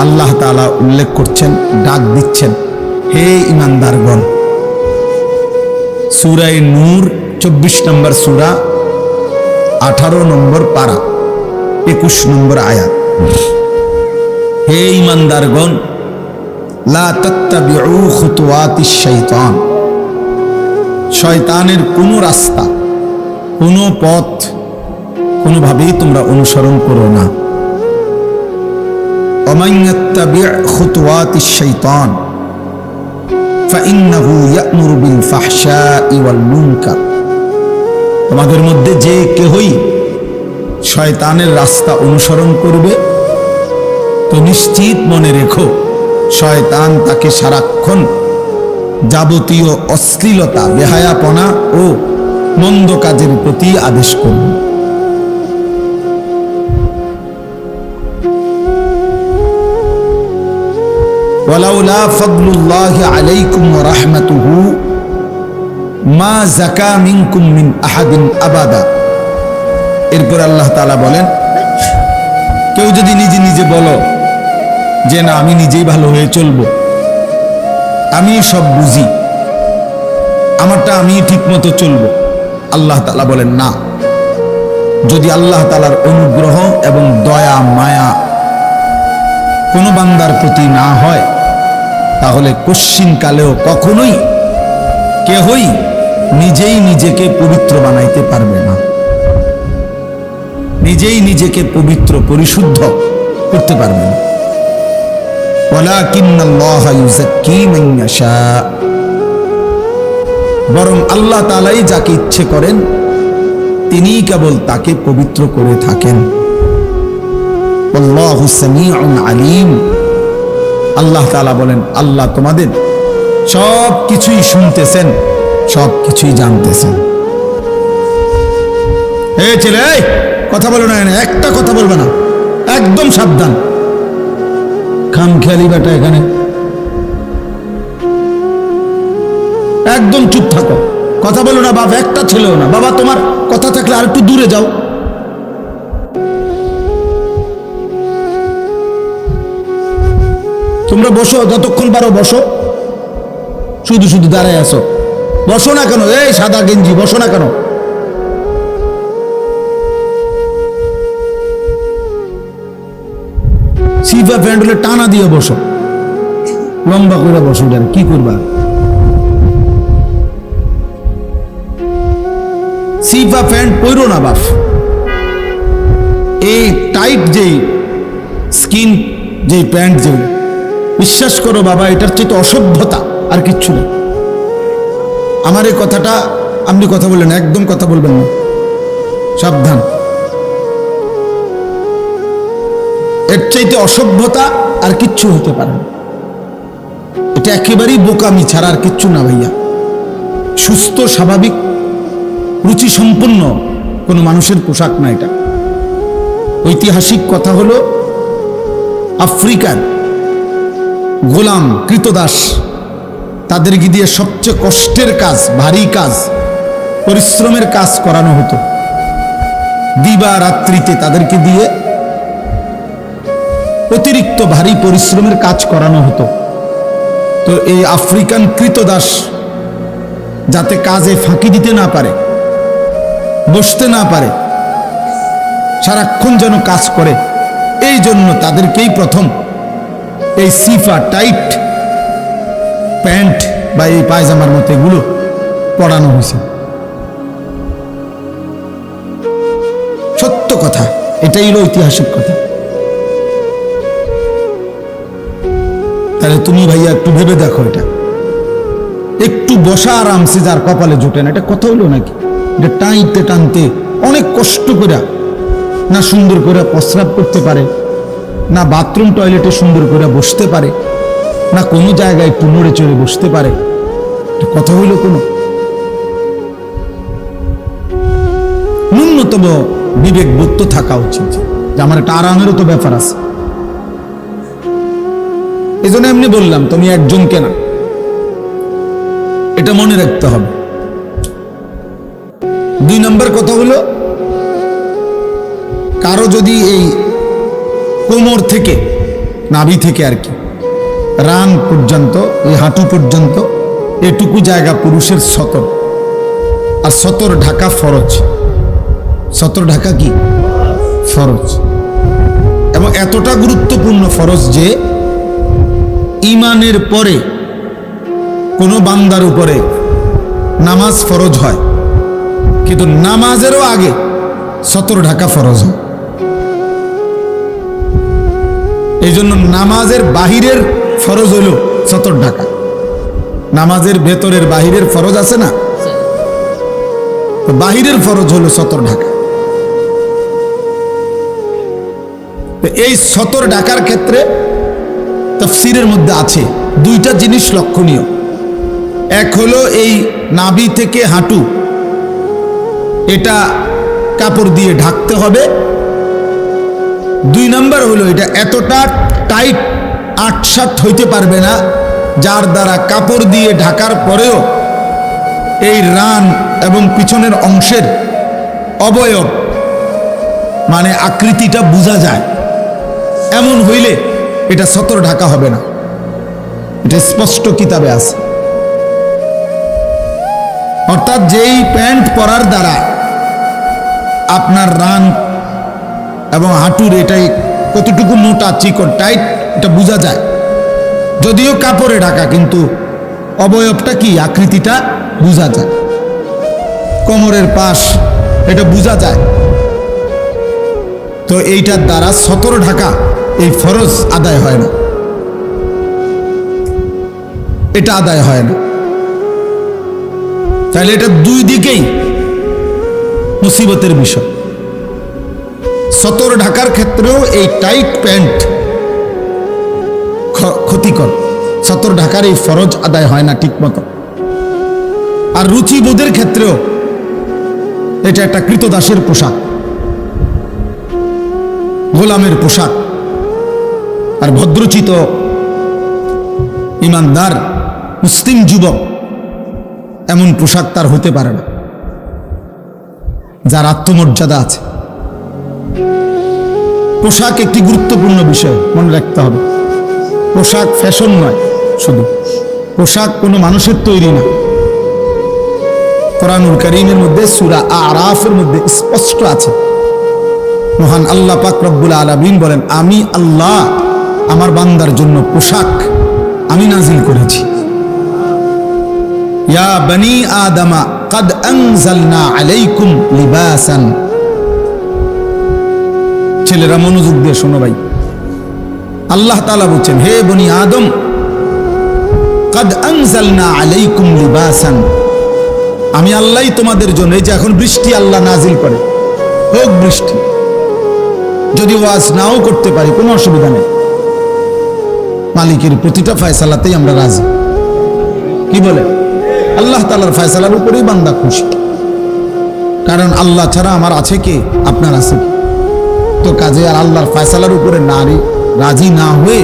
আল্লাহ তাআলা উল্লেখ করছেন, ডাক দিচ্ছেন, হে ঈমানদারগণ। সূরা নূর 24 নম্বর সূরা, 18 নম্বর পারা, 21 নম্বর আয়াত। হে ঈমানদারগণ, লা তাত্তাবিউ খুতুওয়াতিশ শাইতান, শয়তানের কোনো রাস্তা, কোনো পথ কোনোভাবেই তোমরা অনুসরণ করো না। ওমান ইয়াত্তাবি' খুতুওয়াতিশ শাইতান ফাইন্নাহু ইয়া'মুরু বিল ফাহশাই ওয়াল মুনকার, তোমাদের মধ্যে যে কেহই শয়তানের রাস্তা অনুসরণ করবে তো নিশ্চিত মনে রেখো, শয়তান তাকে সারাক্ষণ যাবতীয় অশ্লীলতা, বেহায়াপনা ও মন্দ কাজের প্রতি আদেশ করবে। ওয়ালাউলা ফাদলুল্লাহি আলাইকুম ওয়া রাহমাতুহু মা যাকা মিনকুম মিন আহাদিন আবাদা। এরপর আল্লাহ তাআলা বলেন, কেউ যদি নিজে নিজে বলো যে না আমি নিজেই ভালো হয়ে চলবো, আমি সব বুঝি, আমারটা আমি ঠিক মতো চলবো, আল্লাহ তাআলা বলেন না। যদি আল্লাহ তাআলার অনুগ্রহ এবং দয়া মায়া কোনো বান্দার প্রতি না হয়, তাহলে কশ্চিন কালেও কখনোই কেহই নিজেই নিজেকে পবিত্র বানাইতে পারবে না, নিজেই নিজেকে পবিত্র পরিশুদ্ধ করতে পারবে না। ওয়ালাকিন্নাল্লাহা ইউযাক্কি মান ইয়াশা, বরং আল্লাহ তাআলাই যাকে ইচ্ছে করেন তিনিই কেবল তাকে পবিত্র করে থাকেন। আল্লাহু সামিউন আলিম, আল্লাহ তাআলা বলেন, আল্লাহ তোমাদের সব কিছুই শুনতেছেন, সব কিছুই জানতেছেন। এই ছেলে, এই কথা বলো না, একটা কথা বলবে না, একদম সাবধান। খামখেয়ালি বেটা, এখানে একদম চুপ থাকো, কথা বলো না। বাবা একটা ছেলেও না, বাবা তোমার কথা থাকলে আর একটু দূরে যাও। তোমরা বসো, যতক্ষণ পারো বসো, শুধু শুধু দাঁড়ায় আসো, বসো না কেন? এই সাদা গেঞ্জি, বসো না কেন? সিফা প্যান্ট হলে টানা দিয়ে বসো, লম্বা করে বসো, কি করবা? সিফা প্যান্ট পরো না বাপ। এই টাইট যেই স্কিন যেই প্যান্ট, যে বিশ্বাস করো বাবা, এটার চেয়ে অসভ্যতা আর কিচ্ছু না। আমার এই কথাটা আপনি কথা বললেন, একদম কথা বলবেন না, সাবধান। এর চাইতে অসভ্যতা আর কিচ্ছু হতে পারে না। এটা একেবারেই বোকামি ছাড়া আর কিচ্ছু না ভাইয়া। সুস্থ স্বাভাবিক রুচি সম্পন্ন কোনো মানুষের পোশাক না এটা। ঐতিহাসিক কথা হলো, আফ্রিকার গোলাম কৃতদাস, তাদেরকে দিয়ে সবচেয়ে কষ্টের কাজ, ভারী কাজ, পরিশ্রমের কাজ করানো হতো। দিবা রাত্রিতে তাদেরকে দিয়ে অতিরিক্ত ভারী পরিশ্রমের কাজ করানো হতো। তো এই আফ্রিকান কৃতদাস যাতে কাজে ফাঁকি দিতে না পারে, বসতে না পারে, সারাক্ষণ যেন কাজ করে, এই জন্য তাদেরকেই প্রথম এই সিফা টাইট প্যান্ট বা এই পায়জামার মতো এগুলো পরানো হয়েছে। সত্য কথা, এটাই হলো ঐতিহাসিক কথা। তাহলে তুমি ভাইয়া একটু ভেবে দেখো, এটা একটু বসা আরামসে যার কপালে জোটে না, এটা কথা হইলো নাকি? এটা টানতে টানতে অনেক কষ্ট করে না সুন্দর করে প্রস্রাব করতে পারে, না বাথরুম টয়লেটে সুন্দর করে বসতে পারে, না কোনো জায়গায় একটু নড়ে চড়ে বসতে পারে। কথা হইল কোনো? ন্যূনতম বিবেক বোধ তো থাকা উচিত যে আমার একটা আরামেরও তো ব্যাপার আছে। এই জন্য এমনি বললাম, তুমি একজনকে না, এটা মনে রাখতে হবে। 2 নম্বর কথা হলো, কারো যদি এই কোমর থেকে নাভি থেকে আর কি রান পর্যন্ত, এই হাঁটু পর্যন্ত এটুকু জায়গা পুরুষের সতর, আর সতর ঢাকা ফরজ। সতর ঢাকা কি ফরজ, এবং এতটা গুরুত্বপূর্ণ ফরজ যে ঈমানের পরে কোনো বান্দার উপরে নামাজ ফরজ হয়, কিন্তু নামাজেরও আগে সতর ঢাকা ফরজ হয়। এই জন্য নামাজের বাহিরের ফরজ হইল সতর ঢাকা। নামাজের ভেতরের বাহিরের ফরজ আছে না, তো বাহিরের ফরজ হলো সতর ঢাকা। তো এই সতর ঢাকার ক্ষেত্রে তাফসীরের মধ্যে আছে দুইটা জিনিস লক্ষণীয়। এক হলো এই নাভি থেকে হাঁটু এটা কাপড় দিয়ে ঢাকতে হবে। দুই নাম্বার হলো এটা এতটা টাইট আটসাট হইতে পারবে না যার দ্বারা কাপড় দিয়ে ঢাকার পরেও এই রান এবং পিছনের অংশের অবয়ব মানে আকৃতিটা বোঝা যায়। এমন হইলে এটা সতর ঢাকা হবে না, এটা স্পষ্ট কিতাবে আছে। অর্থাৎ যেই প্যান্ট পরার দ্বারা আপনার রান এবং হাঁটুর এটাই কতটুকু মোটা চিকন টাইট এটা বোঝা যায়, যদিও কাপড়ে ঢাকা, কিন্তু অবয়বটা কি আকৃতিটা বোঝা যায়। কোমরের পাশ এটা বোঝা যায়। তো এইটার দ্বারা সতর ঢাকা এই ফরজ আদায় হয় না, এটা আদায় হয় না। তাহলে এটা দুই দিকেই মুসিবতের বিষয়। সতর ঢাকার ক্ষেত্রেও এই টাইট প্যান্ট ক্ষতিকর, সতর ঢাকার এই ফরজ আদায় হয় না ঠিক মতো। আর রুচিবোধের ক্ষেত্রেও এটা একটা কৃতদাসের পোশাক, গোলামের পোশাক। আর ভদ্রচিত ইমানদার মুসলিম যুবক এমন পোশাক তার হতে পারে না, যার আত্মমর্যাদা আছে। পোশাক একটি গুরুত্বপূর্ণ বিষয়, মনে রাখতে হবে। পোশাক ফ্যাশন নয়, শুধু পোশাক কোনো মানুষের তৈরি না। কোরআনুল কারীমের মধ্যে সূরা আরাফের মধ্যে স্পষ্ট আছে, মহান আল্লাহ পাক রব্বুল আলামিন বলেন, আমি আল্লাহ আমার বান্দার জন্য পোশাক আমি নাজিল করেছি। ইয়া বনি আদমা قد أنزلنا عليكم لباسا। ছেলেরা মনোযোগ দিয়ে শোনো ভাই, আল্লাহ তাআলা বলেন, হে বনি আদম, قد أنزلنا عليكم لباسا, আমি আল্লাহই তোমাদের জন্য, এই যে এখন বৃষ্টি আল্লাহ নাজিল করে, হোক বৃষ্টি, যদি ওয়াজ নাও করতে পারি কোনো অসুবিধা নেই, মালিকের প্রতিটা ফয়সালাতেই আমরা রাজি। কি বলে? আল্লাহ তাআলার ফয়সালার উপরেই বান্দা খুশি, কারণ আল্লাহ ছাড়া আমার আছে কে, আপনার আছে কি? তো কাজে আর আল্লাহর ফয়সালার উপরে নারী রাজি না হয়ে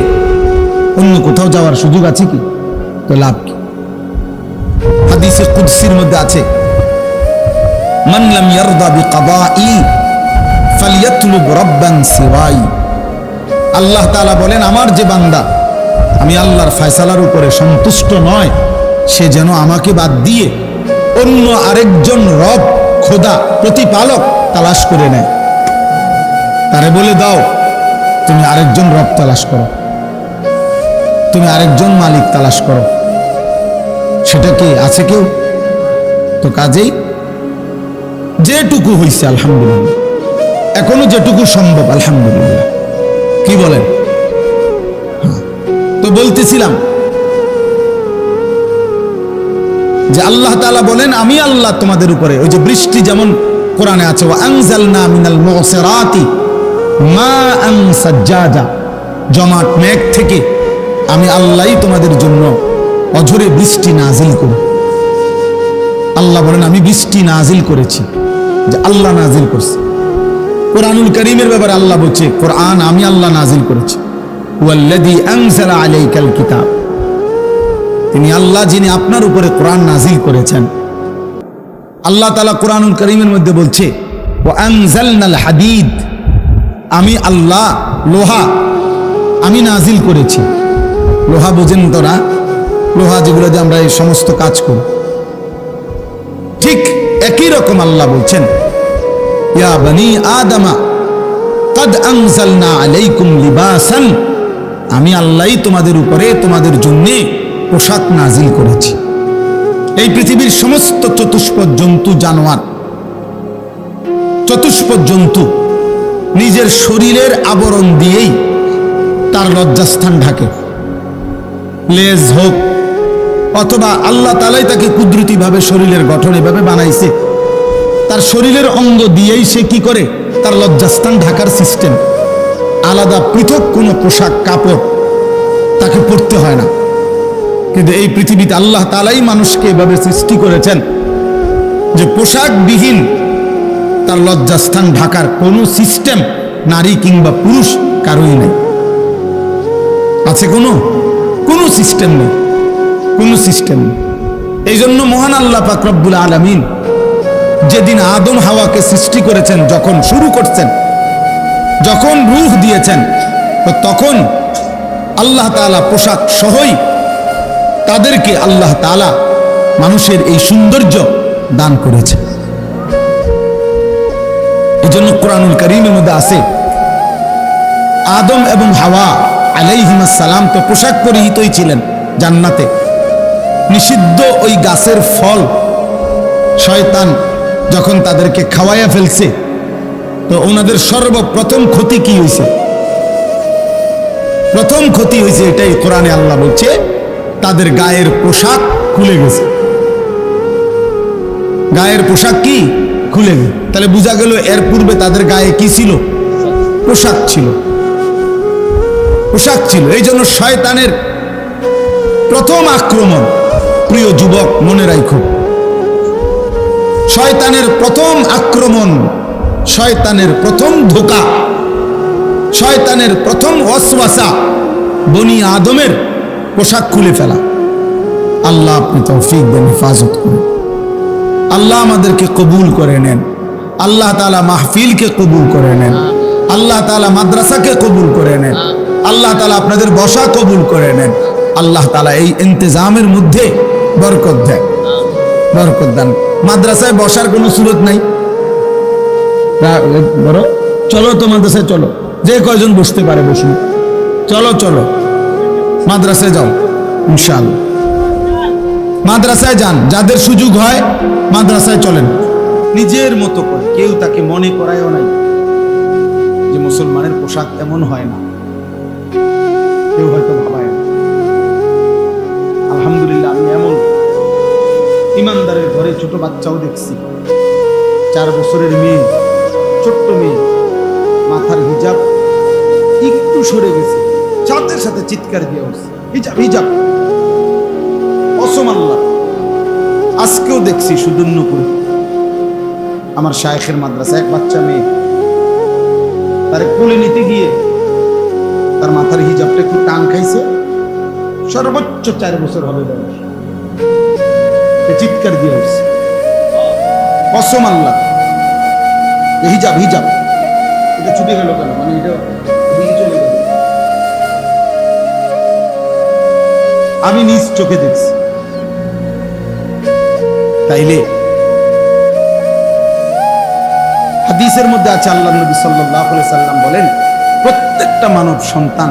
অন্য কোথাও যাওয়ার সুযোগ আছে কি? তো লাভ কি? হাদিসে কুদসির মধ্যে আছে, মান লাম ইয়ারদা বিকাদাই ফালইয়াতলুব রাব্বান সিওয়াই। আল্লাহ তাআলা বলেন, আমার যে বান্দা আমি আল্লাহর ফয়সালার উপরে সন্তুষ্ট নয়, সে যেন আমাকে বাদ দিয়ে অন্য আরেকজন রব, খোদা, প্রতিপালক তালাশ করে নেয়। তারে বলে দাও, তুমি আরেকজন রব তালাশ করো, তুমি আরেকজন মালিক তালাশ করো। সেটা কি আছে কেউ? তো কাজেই যেটুকু হইছে আলহামদুলিল্লাহ, এখনো যেটুকু সম্ভব আলহামদুলিল্লাহ। কি বলেন? তো বলতেছিলাম যে আল্লাহ তাআলা বলেন, আমি আল্লাহ তোমাদের উপরে, ওই যে বৃষ্টি যেমন কোরআনে আছে, ওয়া আনজালনা মিনাল মুসিরাতি মাআন সাজ্জাজা, জমাট মেঘ থেকে আমি আল্লাহই তোমাদের জন্য অঝরে বৃষ্টি নাজিল করি। আল্লাহ বলেন, আমি বৃষ্টি নাজিল করেছি, যে আল্লাহ নাজিল করছে। কোরআনুল কারীমের ব্যাপারে আল্লাহ বলছে, কোরআন আমি আল্লাহ নাজিল করেছি। ওয়াল্লাযী আনজালা আলাইকাল কিতাব, তিনি আল্লাহ যিনি আপনার উপরে কোরআন নাজিল করেছেন। আল্লাহ তাআলা কোরআনুল কারীমের মধ্যে বলছে, ওয়া আনজালনাল হাদীদ, আমি আল্লাহ লোহা আমি নাজিল করেছি। লোহা বোঝেন তো না? লোহা যেগুলো দিয়ে আমরা এই সমস্ত কাজ করি, ঠিক একই রকম আল্লাহ বলছেন, ইয়া বনি আদমা কদ আনজালনা আলাইকুম লিবাসান, আমি আল্লাহই তোমাদের উপরে তোমাদের জন্য পোশাক নাজিল করেছি। এই পৃথিবীর সমস্ত চতুষ্পদ জন্তু, জানোয়ার, চতুষ্পদ জন্তু নিজের শরীরের আবরণ দিয়েই তার লজ্জাস্থান ঢাকে। লেজ হোক অথবা আল্লাহ তাআলাই তাকে কুদরতিভাবে শরীরের গঠন এভাবে বানাইছে, তার শরীরের অঙ্গ দিয়েই সে কি করে তার লজ্জাস্থান ঢাকার সিস্টেম। আলাদা পৃথক কোনো পোশাক কাপড় তাকে পরতে হয় না। কিন্তু এই পৃথিবীতে আল্লাহ তাআলাই মানুষকে এভাবে সৃষ্টি করেছেন যে পোশাকবিহীন তার লজ্জাস্থান ঢাকার কোনো সিস্টেম নারী কিংবা পুরুষ কারোই নেই। আছে কোনো সিস্টেম নেই, কোনো সিস্টেম নেই। এই জন্য মহান আল্লাহ পাক রব্বুল আলামিন যেদিন আদম হাওয়াকে সৃষ্টি করেছেন, যখন শুরু করছেন, যখন রূহ দিয়েছেন, তো তখন আল্লাহ তাআলা পোশাক সহই তাদেরকে আল্লাহ তাআলা মানুষের এই সৌন্দর্য দান করেছে। এই জন্য কোরআনুল কারীমের মধ্যে আছে, আদম এবং হাওয়া আলাইহিমাস সালাম তো পোশাক পরিহিতই ছিলেন জান্নাতে। নিষিদ্ধ ওই গাছের ফল শয়তান যখন তাদেরকে খাওয়াইয়া ফেলছে, তো ওনাদের সর্বপ্রথম ক্ষতি কি হয়েছে? প্রথম ক্ষতি হয়েছে এটাই, কোরআনে আল্লাহ বলছে তাদের গায়ের পোশাক খুলে গেছে। গায়ের পোশাক কি খুলে গেছে? তাহলে বোঝা গেল এর পূর্বে তাদের গায়ে কি ছিল? পোশাক ছিল, পোশাক ছিল। এই জন্য শয়তানের প্রথম আক্রমণ, প্রিয় যুবক মনে রাখো, শয়তানের প্রথম আক্রমণ, শয়তানের প্রথম ধোঁকা, শয়তানের প্রথম ওয়াসওয়াসা বনি আদমের পোশাক খুলে ফেলা। আল্লাহ আপনি তৌফিক দেন, হেফাজত করেন। আল্লাহ আমাদেরকে কবুল করে নেন। আল্লাহ তাআলা মাহফিলকে কবুল করে নেন। আল্লাহ তাআলা মাদ্রাসাকে কবুল করে নেন। আল্লাহ তাআলা আপনাদের বসা কবুল করে নেন। আল্লাহ তাআলা এই ইন্তজামের মধ্যে বরকত দেন, বরকত দান। মাদ্রাসায় বসার কোনো সুরত নাই, বড় চলো তো মাদ্রাসায় চলো, যে কয়জন বসতে পারে বসুন, চলো চলো মাদ্রাসায় যাও, ইনশাআল্লাহ মাদ্রাসায় যান। যাদের সুযোগ হয় মাদ্রাসায় চলেন, নিজের মতো করে। কেউ তাকে মনে করায়ও নাই যে মুসলমানের পোশাক এমন হয় না, কেউ হয়তো ভাবায় না। আলহামদুলিল্লাহ, আমি এমন ইমানদারের ঘরে ছোট বাচ্চাও দেখছি, 4 বছরের মেয়ে, ছোট্ট মেয়ে, মাথার হিজাব একটু সরে গেছে, সাথে সাথে চিৎকার দিয়ে উঠছে, হিজাব হিজাব। কসম আল্লাহ, আজকেও দেখছি সুদূর্ণপুরে আমার শায়েখের মাদ্রাসা, এক বাচ্চা মেয়ে, তারে কোলে নিতে গিয়ে তার মাথার হিজাবটা একটু টান খাইছে, সর্বোচ্চ 4 বছর হবে বয়স, চিৎকার দিয়ে উঠছে। কসম আল্লাহ, হিজাব হিজাব। এটা ছুটে গেল কেন? মানে এটা চলে গেল, আমি নিজ চোখে দেখছি। তাইলে হাদিসের মধ্যে আছে, আল্লাহ নবী সাল্লাল্লাহু আলাইহি সাল্লাম বলেন, প্রত্যেকটা মানব সন্তান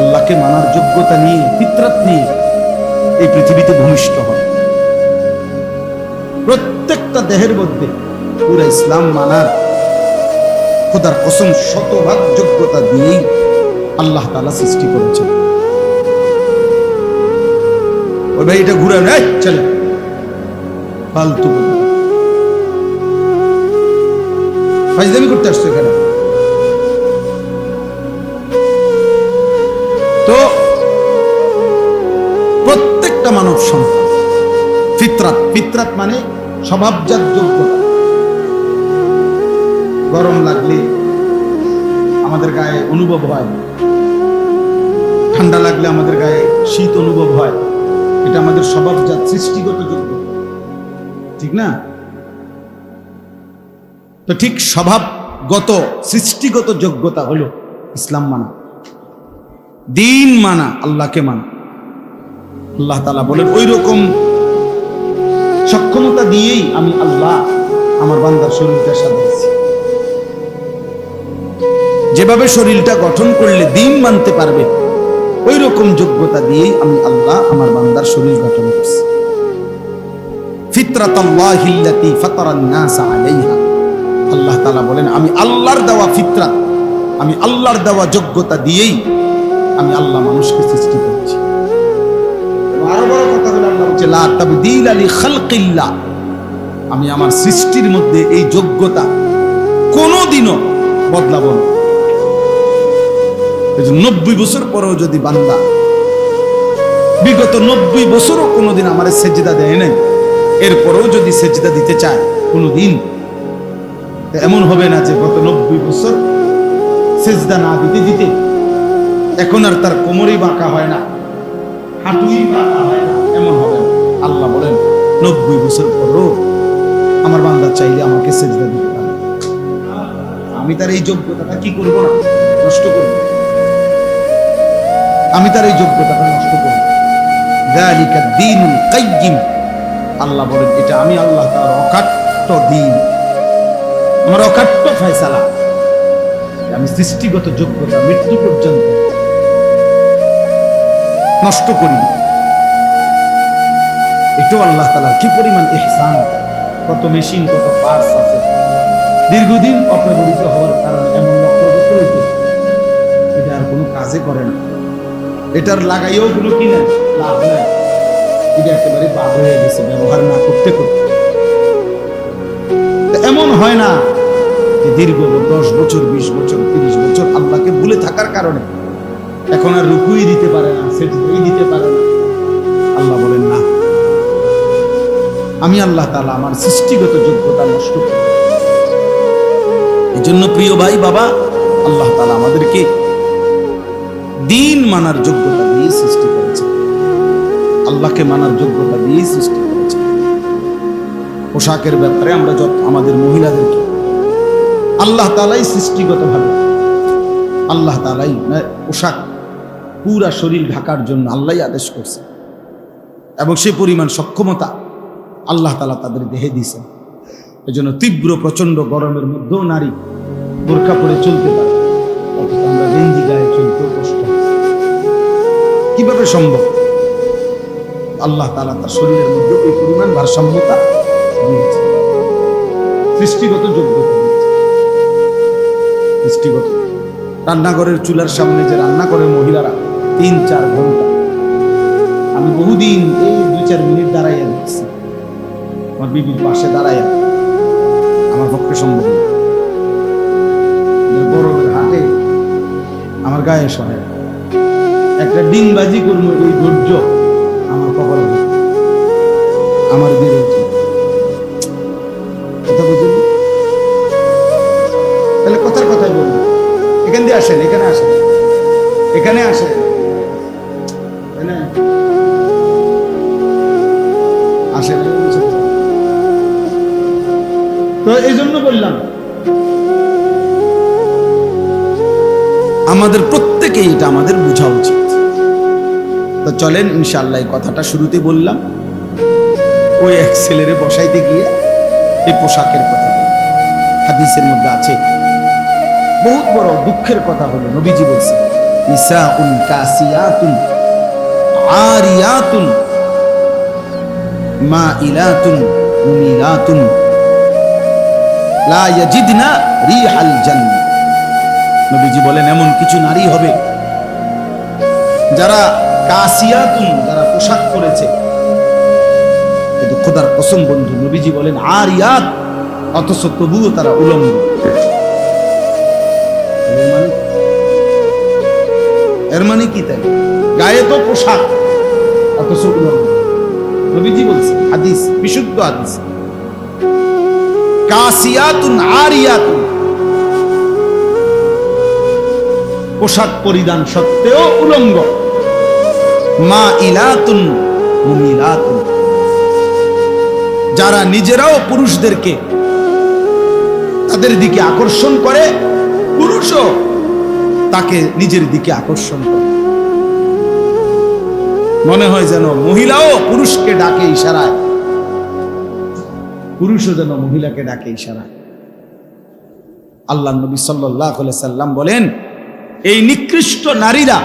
আল্লাহকে মানার যোগ্যতা নিয়ে, ফিতরাত নিয়ে এই পৃথিবীতে ভূমিষ্ঠ হয়। প্রত্যেকটা দেহের মধ্যে পুরো ইসলাম মানার, খোদার কসম, শতভাগ যোগ্যতা দিয়েই আল্লাহ তাআলা সৃষ্টি করেছেন। ওই ভাই এটা ঘুরে নেয়, চলে ফালতু ফাইজলামি করতে আসছো এখানে। তো প্রত্যেকটা মানব সন্তান ফিতরাত, ফিতরাত মানে স্বভাবজাত যোগ্যতা। গরম লাগলে আমাদের গায়ে অনুভব হয়, ঠান্ডা লাগলে আমাদের গায়ে শীত অনুভব হয়, এটা আমাদের স্বভাবজাত সৃষ্টিগত যোগ্যতা, ঠিক না? তো ঠিক স্বভাবগত সৃষ্টিগত যোগ্যতা হলো ইসলাম মানা। দিন মানা, আল্লাহকে মানা। আল্লাহ তাআলা বলেন ওই রকম সক্ষমতা দিয়েই আমি আল্লাহ আমার বান্দার শরীরটা সাজিয়েছি। যেভাবে শরীরটা গঠন করলে দিন মানতে পারবে, ওই রকম যোগ্যতা দিয়েই আমি আল্লাহ আমার বান্দার শরীর গঠন করছি। ফিতরাতাল্লাহিল্লাতী ফাতারান নাস আলাইহা, আল্লাহ তাআলা বলেন আমি আল্লাহর দেওয়া ফিতরাত, আমি আল্লাহর দেওয়া যোগ্যতা দিয়েই আমি আল্লাহ মানুষকে সৃষ্টি করেছি। আরো বড় কথা হলো আল্লাহ বলছে লা তাবদীলা লিখালকিল্লাহ, আমি আমার সৃষ্টির মধ্যে এই যোগ্যতা কোনোদিনও বদলাবো না। 90 বছর পরেও যদি বান্দা বিগত 90 বছরও কোনোদিন আমার সেজদা দেয় নাই, এরপরেও যদি সেজদা দিতে চায় কোনোদিন, এমন হবে না যে গত 90 বছর সেজদা না দিতে দিতে এখন আর তার কোমরই বাঁকা হয় না, হাঁটুই বাঁকা হয় না, এমন হবে না। আল্লাহ বলেন 90 বছর পরেও আমার বান্দা চাইলে আমাকে সেজদা দিতে পারে। আমি তার এই যোগ্যতাটা কি করব না, নষ্ট করব। আমি তার এই যোগ্যতাটা নষ্ট করব। যালিকা দ্বীনুল কাইয়্যিম, আল্লাহ বলেন এটা আমি আল্লাহ তার অকাট্য দিন, আমার অকাট্য ফয়সালা। আমি সৃষ্টিগত যোগ্যতা মৃত্যু পর্যন্ত নষ্ট করি। এটাও আল্লাহ তাআলার কি পরিমাণ ইহসান, কত মেশিন, কত পার্টস আছে দীর্ঘদিন অব্যবহৃত হওয়ার কারণে এমন লক্ষ্য হইতে এটা আর কোনো কাজে করে না, এটার লাগাইও কোনো কি না লাভ নাই, এটা একেবারে বাদ হয়ে গেছে ব্যবহার না করতে করতে। এমন হয় না যে দীর্ঘ 10 বছর 20 বছর 30 বছর আল্লাহকে ভুলে থাকার কারণে এখন আর রুকুই দিতে পারে না, সেজদাই দিতে পারে না। আল্লাহ বলেন না, আমি আল্লাহ তাআলা আমার সৃষ্টিগত যোগ্যতা নষ্ট করি। এই জন্য প্রিয় ভাই বাবা, আল্লাহ তাআলা আমাদেরকে দিন মানার যোগ্যতা দিয়ে সৃষ্টি করেছে, আল্লাহকে মানার যোগ্যতা দিয়ে সৃষ্টি করেছে। পোশাকের ব্যাপারে আমরা আমাদের মহিলাদেরকে আল্লাহ তাআলাই সৃষ্টিগতভাবে আল্লাহ তাআলাই পোশাক পুরা শরীর ঢাকার জন্য আল্লাহই আদেশ করছে, এবং সেই পরিমাণ সক্ষমতা আল্লাহ তাআলা তাদের দেহে দিয়েছেন। এই জন্য তীব্র প্রচন্ড গরমের মধ্যেও নারী বোরকা পরে চলতে পারে, অথচ আমরা গেঞ্জি গায়ে চলতেও কষ্ট। কিভাবে সম্ভব? আল্লাহ তাআলা তার শরীরের মধ্যে ওই পরিমাণ ভারসাম্যতা দিয়েছে, সৃষ্টিগত যোগ্যতা দিয়েছে। সৃষ্টিগত রান্নাঘরের চুলার সামনে যে রান্না করে মহিলারা 3-4 ঘন্টা, আমি বহুদিন এই 2-4 মিনিট দাঁড়াইয়া দেখছি, আমার বিবির পাশে দাঁড়াইয়া, আমার পক্ষে সম্ভব না। গরমের হাটে আমার গায়ে সহে একটা ডিমবাজি করবো, এই ধৈর্য আমার কপাল, আমার দিয়ে কথা বুঝুন। তাহলে কথার কথাই বলবো, এখান দিয়ে আসেন, এখানে আসেন, এখানে আসেন, আসেন। তো এই জন্য বললাম আমাদের প্রত্যেকেই এটা আমাদের বোঝা উচিত। তো চলেন ইনশাআল্লাহ, এই কথাটা শুরুতে বললাম, ওই এক ছেলেরে বসাইতে গিয়ে এই পোশাকের কথা হাদিসের মধ্যে আছে। বহুত বড় দুঃখের কথা হলো, নবীজি বলছেন নিসাউন কাসিয়াতুন আরিয়াতুন মাইলাতুন মুমিলাতুন লা ইয়াজিদনা রিহাল জান্নাহ। নবীজি বলেন এমন কিছু নারী হবে যারা কাসিয়াতুন, যারা পোশাক পরেছে, কিন্তু খোদার কসম বন্ধু, নবীজি বলেন আরিয়াত, অথচ তবুও তারা উলঙ্গ। এর মানে কি? তাই গায়ে তো পোশাক, অথচ উলঙ্গ। নবীজি বলছেন, হাদিস, বিশুদ্ধ হাদিস, কাসিয়াতুন আরিয়াতুন, পোশাক পরিধান সত্ত্বেও উলঙ্গ। মাইলাতুন মুমিলাতুন, যারা নিজেরাও পুরুষদেরকে তাদের দিকে আকর্ষণ করে, পুরুষও তাকে নিজের দিকে আকর্ষণ করে। মনে হয় যেন মহিলাও পুরুষকে ডাকে ইশারায়, পুরুষও যেন মহিলাকে ডাকে ইশারায়। আল্লাহ নবী সাল্লাল্লাহু আলাইহি সাল্লাম বলেন, এই নিকৃষ্ট নারীরা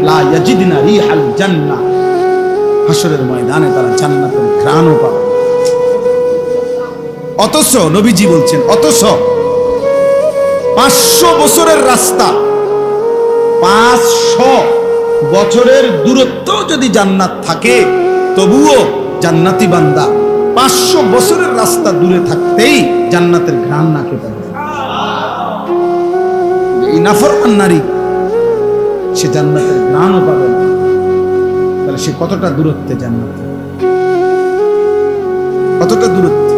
লা ইয়াজিদনা রিহাল জান্নাহ, হাসরের ময়দানে তারা জান্নাতের ঘ্রাণও পাবে। অথচ নবীজি বলছেন, অথচ 500 বছরের রাস্তা, 500 বছরের দূরত্ব যদি জান্নাত থাকে, তবুও জান্নাতি বান্দা 500 বছরের রাস্তা দূরে থাকতেই জান্নাতের ঘ্রাণ নাকে পাবে। এই নাফরমান নারী, সে জান্নাতের ঘ্রাণও পাবে না, তাহলে সে কতটা দূরত্বে জান্নাত, কতটা দূরত্বে।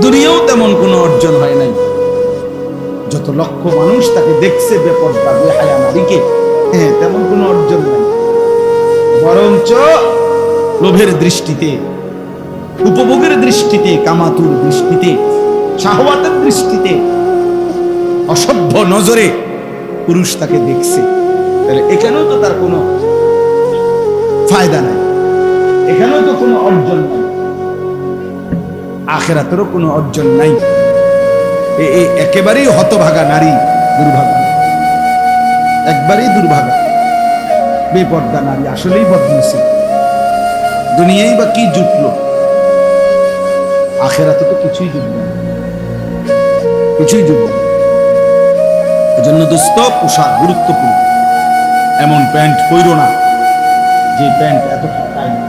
দুনিয়াও তেমন কোনো অর্জন হয় নাই, যত লক্ষ মানুষ তাকে দেখছে বেপরদা বেহায়া নারীকে, তেমন কোনো অর্জন নাই। বরঞ্চ লোভের দৃষ্টিতে, উপভোগের দৃষ্টিতে, কামাতুর দৃষ্টিতে, শাহওয়াতের দৃষ্টিতে, অসভ্য নজরে পুরুষ তাকে দেখছে। তাহলে এখানেও তো তার কোনো ফায়দা নাই, এখানেও তো কোনো অর্জন নাই, আখিরাতেরও কোনো অর্জন নাই। এই একেবারেই হতভাগা নারী, দুর্ভাগা, একবারেই দুর্ভাগা, বেপর্দা নারী, আসলেই বদনসিব। দুনিয়ায় বা কি জুটলো, আখিরাতে তো কিছুই জুটবে না, কিছুই জুটবে না। এজন্য দোস্ত, পোশাক গুরুত্বপূর্ণ। এমন প্যান্ট পরো না যে প্যান্ট এত টাইট,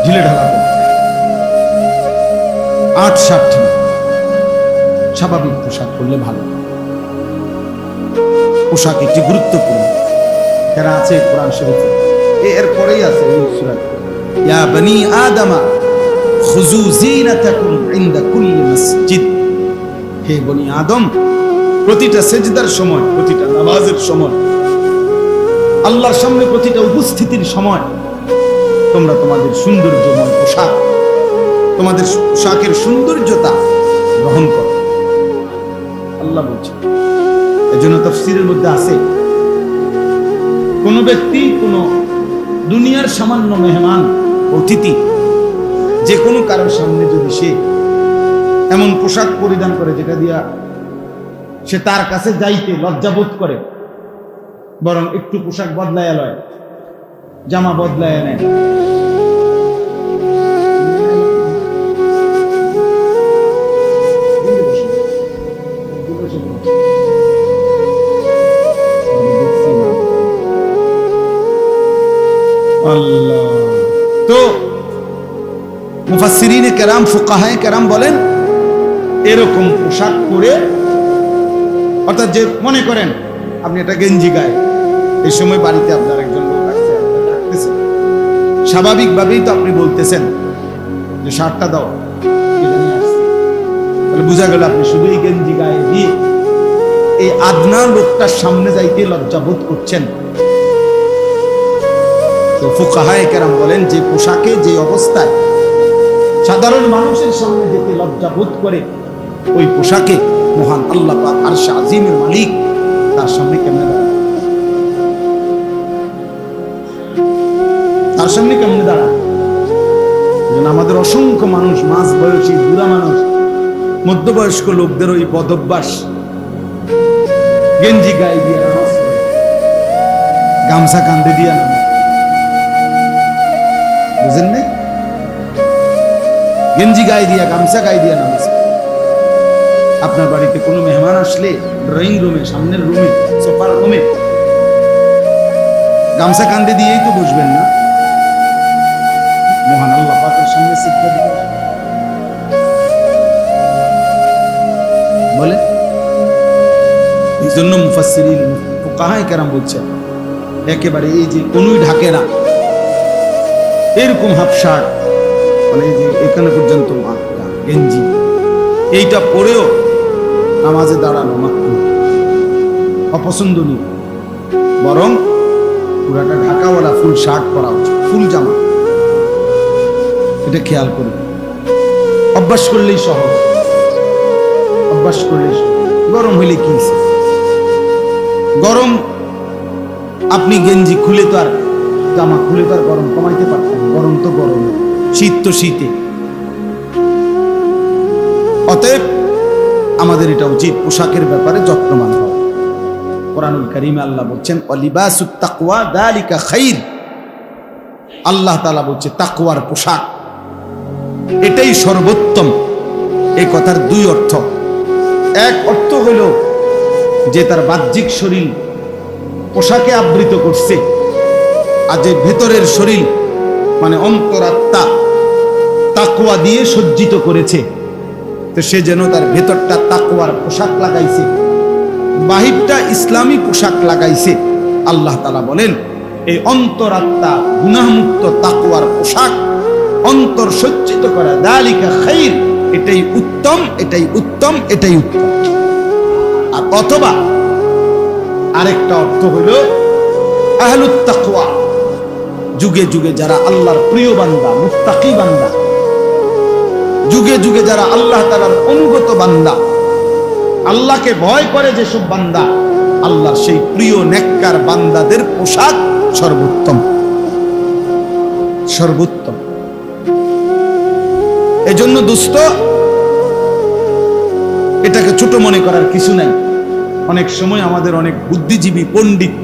ঢিলে ঢালা, 8-60 না, স্বাভাবিক পোশাক পরলে ভালো। পোশাক একটি গুরুত্বপূর্ণ, যারা আছে কোরআন শরীফে, এরপরেই আছে ইয়া বনি আদমা খুযু যিনাতাকুম ইনদা কুল্লি মসজিদ। হে বনি আদম, প্রতিটা সেজদার সময়, প্রতিটা নামাজের সময়, আল্লাহর সামনে প্রতিটা উপস্থিতির সময় তোমরা তোমাদের সৌন্দর্যময় পোশাক, তোমাদের পোশাকের সৌন্দর্যতা গ্রহণ করো, আল্লাহ বলছে। এজন্য তাফসীরের মধ্যে আছে, কোন ব্যক্তি, কোন দুনিয়ার সামান্য মেহমান, অতিথি, যে কোনো কারোর সামনে যদি সে এমন পোশাক পরিধান করে যেটা দিয়া সে তার কাছে যাইতে লজ্জাবোধ করে, বরং একটু পোশাক বদলায় লয়, জামা বদলায় নেয়, আল্লাহ। তো মুফাসসিরিনে কেরাম, ফুকাহায়ে কেরাম বলেন, এরকম পোশাক পরে, অর্থাৎ যে মনে করেন আপনি একটা গেঞ্জি গায়ে, এই সময় বাড়িতে আপনার একজন লোক আসছে, ডাকতেছে, স্বাভাবিকভাবেই তো আপনি বলতেছেন যে শার্টটা দাও, তাহলে বোঝা গেল আপনি শুধু এই গেঞ্জি গায়ে দিয়ে এই আদনা লোকটার সামনে যাইতে লজ্জা বোধ করছেন। তো ফুকাহায়ে কেরাম বলেন, যে পোশাকে, যে অবস্থায় সাধারণ মানুষের সামনে যেতে লজ্জা বোধ করে, ওই পোশাকে মহান আল্লাহ পাক আরশে আজিমের মালিক তার সামনে কেমনে দাঁড়ায়, তার সামনে কেমনে দাঁড়ায়। আমাদের অসংখ্য মানুষ, মাঝ বয়সী, বুড়া মানুষ, মধ্যবয়স্ক লোকদের ওই বদভ্যাস, গেঞ্জি গায়ে দিয়ে নামাজ পড়ে, গামছা কাঁধে দিয়ে নামাজ, বুঝেন নাই? গেঞ্জি গায়ে দিয়া, গামছা গায়ে দিয়া নামাজ। আপনার বাড়িতে কোনো মেহমান আসলে ড্রয়িং রুমে, সামনের রুমে, সোফার রুমে গামছা কাঁধে দিয়েই তো বসবেন না, মহান আল্লাহ পাকের সামনে সিজদা দিতে বলে। এই জন্য মুফাসসিরিন, ফুকাহায়ে কেরাম বলছেন, একেবারে এই যে কোনোই ঢাকে না, এরকম হাফ শার্ট, মানে এই যে এখানে পর্যন্ত গেঞ্জি, এইটা পরেও নামাজে দাঁড়ানো মাকরুহ, অপছন্দনীয়। বরং পুরাটা ঢাকাওয়ালা ফুল শার্ট পরা উচিত, ফুল জামা। এটা খেয়াল করবে, অভ্যাস করলেই সহজ, অভ্যাস করলেই সহজ। গরম হইলে কি গরম, আপনি গেঞ্জি খুলে তো আর জামা খুলে তার গরম কমাইতে পারতাম, গরম তো গরম, শীত তো শীতে। অতএব আমাদের এটা উচিত পোশাকের ব্যাপারে যত্নবান হওয়া। কোরআনুল কারীমে আল্লাহ বলছেন ওয়ালিবাসুত তাকওয়া যালিকা খাইর। আল্লাহ তাআলা বলছে তাকওয়ার পোশাক এটাই সর্বোত্তম। এই কথার দুই অর্থ। এক অর্থ হলো যে তার বাহ্যিক শরীর পোশাকে আবৃত করছে, আর যে ভেতরের শরীর মানে অন্তরাত্মা তাকওয়া দিয়ে সজ্জিত করেছে, তো সে যেন তার ভেতরটা তাকওয়ার পোশাক লাগাইছে, বাহিরটা ইসলামী পোশাক লাগাইছে। আল্লাহ তাআলা বলেন এই অন্তরাত্মা গুনাহমুক্ত তাকওয়ার পোশাক অন্তর সজ্জিত করা, যালিকা খাইর, এটাই উত্তম, এটাই উত্তম, এটাই উত্তম। আর অথবা আরেকটা অর্থ হলো আহলুত তাকওয়া, যুগে যুগে যারা আল্লাহর প্রিয় বান্দা, মুত্তাকি বান্দা, যুগে যুগে যারা আল্লাহ তাআলার অনুগত বান্দা, আল্লাহকে ভয় করে যেসব বান্দা, আল্লাহর সেই প্রিয় নেককার বান্দাদের পোশাক সর্বোত্তম, সর্বোত্তম। এজন্য দোস্ত এটাকে ছোট মনে করার কিছু নাই। অনেক সময় আমাদের অনেক বুদ্ধিজীবী পণ্ডিত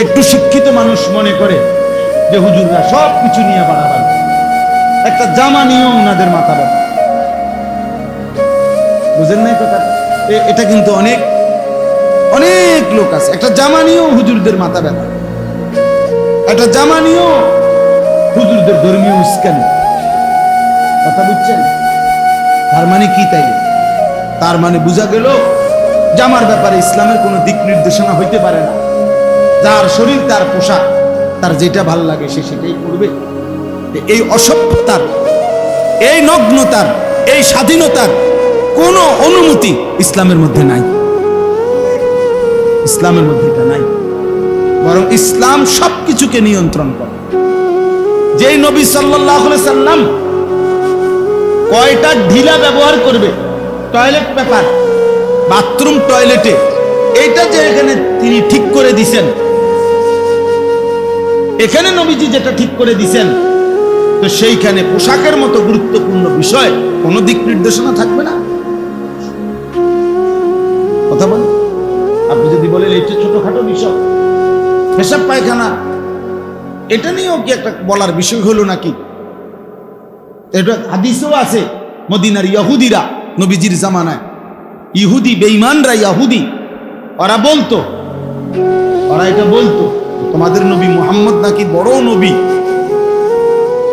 একটু শিক্ষিত মানুষ মনে করে যে হুজুররা সব কিছু নিয়ে বাড়াবাড়ি, একটা জামা নিয়েও ওনাদের মাথা ব্যথা। বুঝেন নাই কথা? এটা কিন্তু অনেক অনেক লোক আছে, একটা জামা নিয়েও হুজুরদের মাথা ব্যথা, একটা জামা নিয়েও হুজুরদের ধর্মীয় উস্কানি। কথা বুঝছেন? তার মানে কি? তাইলে তার মানে বোঝা গেল জামার ব্যাপারে ইসলামের কোনো দিক নির্দেশনা হইতে পারে না। যার শরীর তার পোশাক, তার যেটা ভাল লাগে সে সেটাই করবে। এই অসভ্যতার, এই নগ্নতার, এই স্বাধীনতার কোনো অনুমতি ইসলামের মধ্যে নাই। ইসলামের মধ্যে এটা নাই। বরং ইসলাম সবকিছুকে নিয়ন্ত্রণ করে। যেই নবী সাল্লাল্লাহু আলাইহি সাল্লাম কয়টা ঢিলা ব্যবহার করবে টয়লেট পেপার, বাথরুম টয়লেটে, এইটা যে এখানে তিনি ঠিক করে দিছেন, এখানে নবীজি যেটা ঠিক করে দিছেন, তো সেইখানে পোশাকের মতো গুরুত্বপূর্ণ বিষয় কোনো দিক নির্দেশনা থাকবে না। কথা বলেন। আপনি যদি বলেন এইটা ছোটখাটো বিষয়, পেশাব পায়খানা, এটা নিয়েও কি একটা বলার বিষয় হলো নাকি? এটা হাদিসেও আছে, মদিনার ইহুদিরা নবীজির জামানায়, ইহুদি বেঈমানরা, ইহুদি ওরা বলতো, ওরা এটা বলতো তোমাদের নবী মুহাম্মদ নাকি বড় নবী,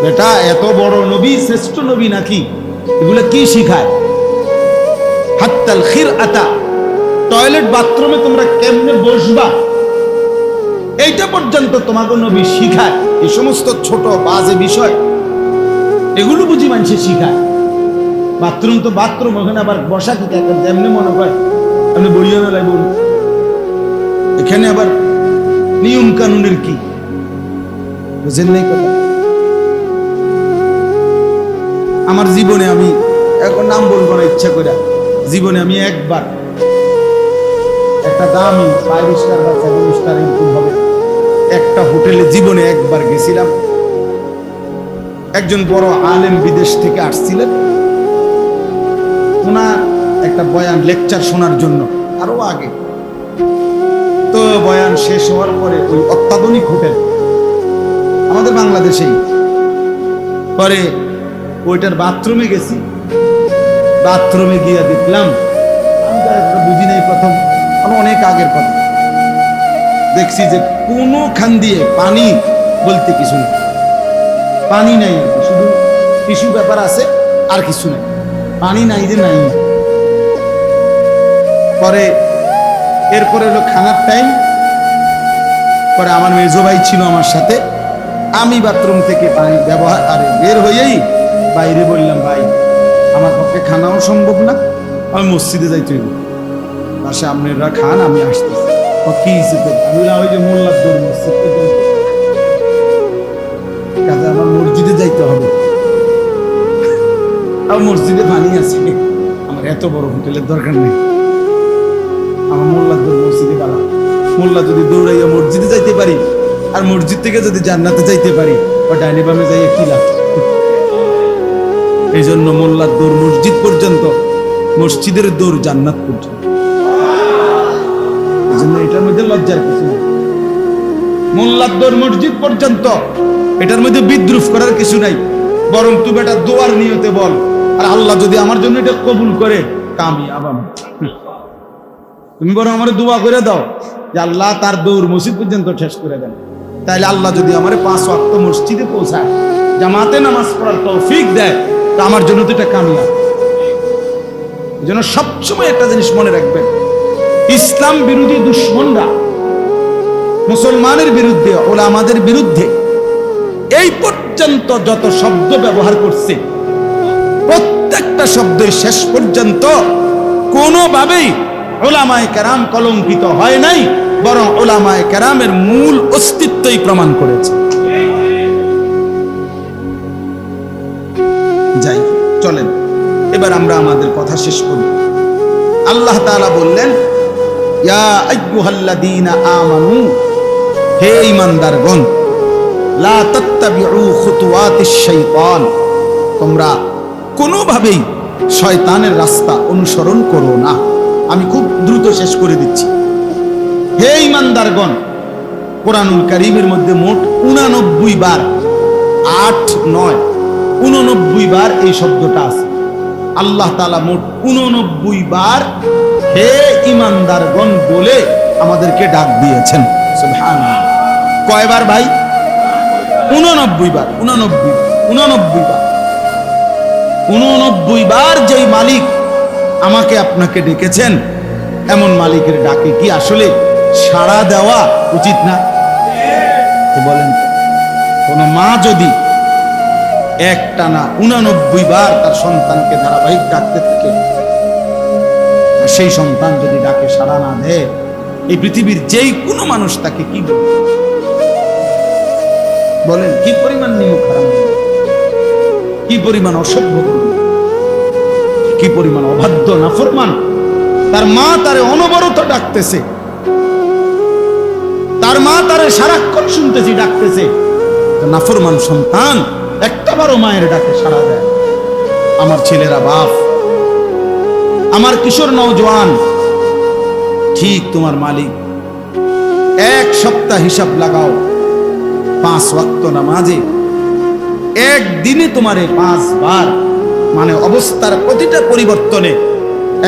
বেটা এত বড় নবী, শ্রেষ্ঠ নবী নাকি? এগুলো কি শিখায়? হাত্তাল খিরআতা, টয়লেট বাথরুমে তোমরা কেমনে বসবা, এইটা পর্যন্ত তোমাকে নবী শিখায়। এই সমস্ত ছোট বাজে বিষয় এগুলো বুঝি মানুষে শিখায়। বাথরুম তো বাথরুম, ওখানে আবার বসা কি এমনি মনে হয় আপনি বইয়া না লাগবে, এখানে আবার নিয়ম কানুনের কি বুঝেন নাই কথা? আমার জীবনে, আমি এখন নাম বলবো না ইচ্ছা করে, জীবনে আমি একবার একটা দামি 5 স্টার বা 7 স্টার এরকম হবে একটা হোটেলে জীবনে একবার গেছিলাম। একজন বড় আলেম বিদেশ থেকে আসছিলেন, ওনার একটা বয়ান লেকচার শোনার জন্য, আরো আগে। তো বয়ান শেষ হওয়ার পরে ওই অত্যাধুনিক হোটেল আমাদের বাংলাদেশেই, পরে ওইটার বাথরুমে গেছি। বাথরুমে গিয়ে দেখলাম, আমি তো একটা বুঝি নাই প্রথম, অনেক আগের কথা, দেখছি যে কোনোখান দিয়ে পানি বলতে কিছু নেই, পানি নাই, শুধু টিস্যু পেপার আছে আর কিছু নাই, পানি নাই যে নাই। পরে এরপরে হলো খানার টাইম, পরে আমার মেজো ভাই ছিল আমার সাথে, আমি বাথরুম থেকে পানি ব্যবহার আরে বের হয়েই বাইরে বললাম, ভাই আমার পক্ষে খানাও সম্ভব না, আমি মসজিদে যাইতে হইব, পাশে আপনারা খান, আমি আসতেছি। কি আমি ওই যে মোল্লার দৌড় মসজিদ, কাজে আমার মসজিদে যাইতে হবে, আর মসজিদে পানি আছে, আমার এত বড় হোটেলের দরকার নেই, আমার মোল্লার দৌড় মসজিদে গেলাম। মোল্লা যদি দৌড়াইয়া মসজিদে যাইতে পারি, আর মসজিদ থেকে যদি জান্নাতে যাইতে পারি, ও ডাইনে বামে যাইয়ে কি লাভ? এই জন্য মোল্লার দৌড় মসজিদ পর্যন্ত, মসজিদের দৌড় জান্নাত পর্যন্ত। এই জন্য এটার মধ্যে লজ্জার কিছু নেই। মোল্লার দৌড় মসজিদ পর্যন্ত, এটার মধ্যে বিদ্রুপ করার কিছু নাই। বরং তুমি এটা দোয়ার নিয়তে বল, আর আল্লাহ যদি আমার জন্য এটা কবুল করে কামিয়াব আমি। তুমি বরং আমার দোয়া করে দাও যে আল্লাহ তার দৌড় মসজিদ পর্যন্ত শেষ করে দেন। তাইলে আল্লাহ যদি আমার 5 ওয়াক্ত মসজিদে পৌঁছায়, জামাতে নামাজ পড়ার তৌফিক দেয়, তা আমার জন্য তো এটা কামিয়াব। এই জন্য সবসময় একটা জিনিস মনে রাখবেন, ইসলাম বিরোধী দুশ্মনরা মুসলমানের বিরুদ্ধে, ওলামাদের বিরুদ্ধে এই পর্যন্ত যত শব্দ ব্যবহার করছে, প্রত্যেকটা শব্দের শেষ পর্যন্ত কোনোভাবেই উলামায়ে কেরাম কলঙ্কিত হয় নাই, বরং উলামায়ে কেরামের মূল অস্তিত্বই প্রমাণ করেছে। যাই চলেন এবার আমরা আমাদের কথা শেষ করি। আল্লাহ তাআলা বললেন, ইয়া আইয়ুহাল্লাযীনা আমানু, হে ঈমানদারগণ, লা তাত্তাবিউ খুতুওয়াতিশ শাইতান, তোমরা কোনোভাবেই শয়তানের রাস্তা অনুসরণ করো না। আমি খুব দ্রুত শেষ করে দিচ্ছি। হে ঈমানদারগণ, কোরআনুল কারীমের মধ্যে মোট 89 বার, 8, 9, 89 বার এই শব্দটা আছে। আল্লাহ তাআলা মোট 89 বার হে ঈমানদারগণ বলে আমাদেরকে ডাক দিয়েছেন। সুবহানাল্লাহ। কয়বার ভাই? 89 বার। 89 বার। 89 বার যেই মালিক আমাকে আপনাকে ডেকেছেন, এমন মালিকের ডাকে কি আসলে সাড়া দেওয়া উচিত না? বলেন, কোন মা যদি একটানা 89 বার তার সন্তানকে ধারাবাহিক ডাকতে থাকে, সেই সন্তান যদি ডাকে সাড়া না দেয়, এই পৃথিবীর যেই কোনো মানুষ তাকে কি বলবে? বলেন, কি পরিমাণ নিমুখ হারাম, কি পরিমাণ অসভ্য, কি পরিমাণ অবাধ্য নাফরমান। তার মা তারে অনবরত ডাকতেছে, তার মা তারে সারাক্ষণ শুনতেছি ডাকতেছে, নাফরমান সন্তান একটাবারও মায়ের ডাকে সাড়া দেয়। আমার ছেলেরা বাপ, আমার কিশোর নওজোয়ান, ঠিক তোমার মালিক। এক সপ্তাহ হিসাব লাগাও, 5 ওয়াক্ত নামাজে একদিনে তোমারে 5 বার, মানে অবস্থার প্রতিটা পরিবর্তনে,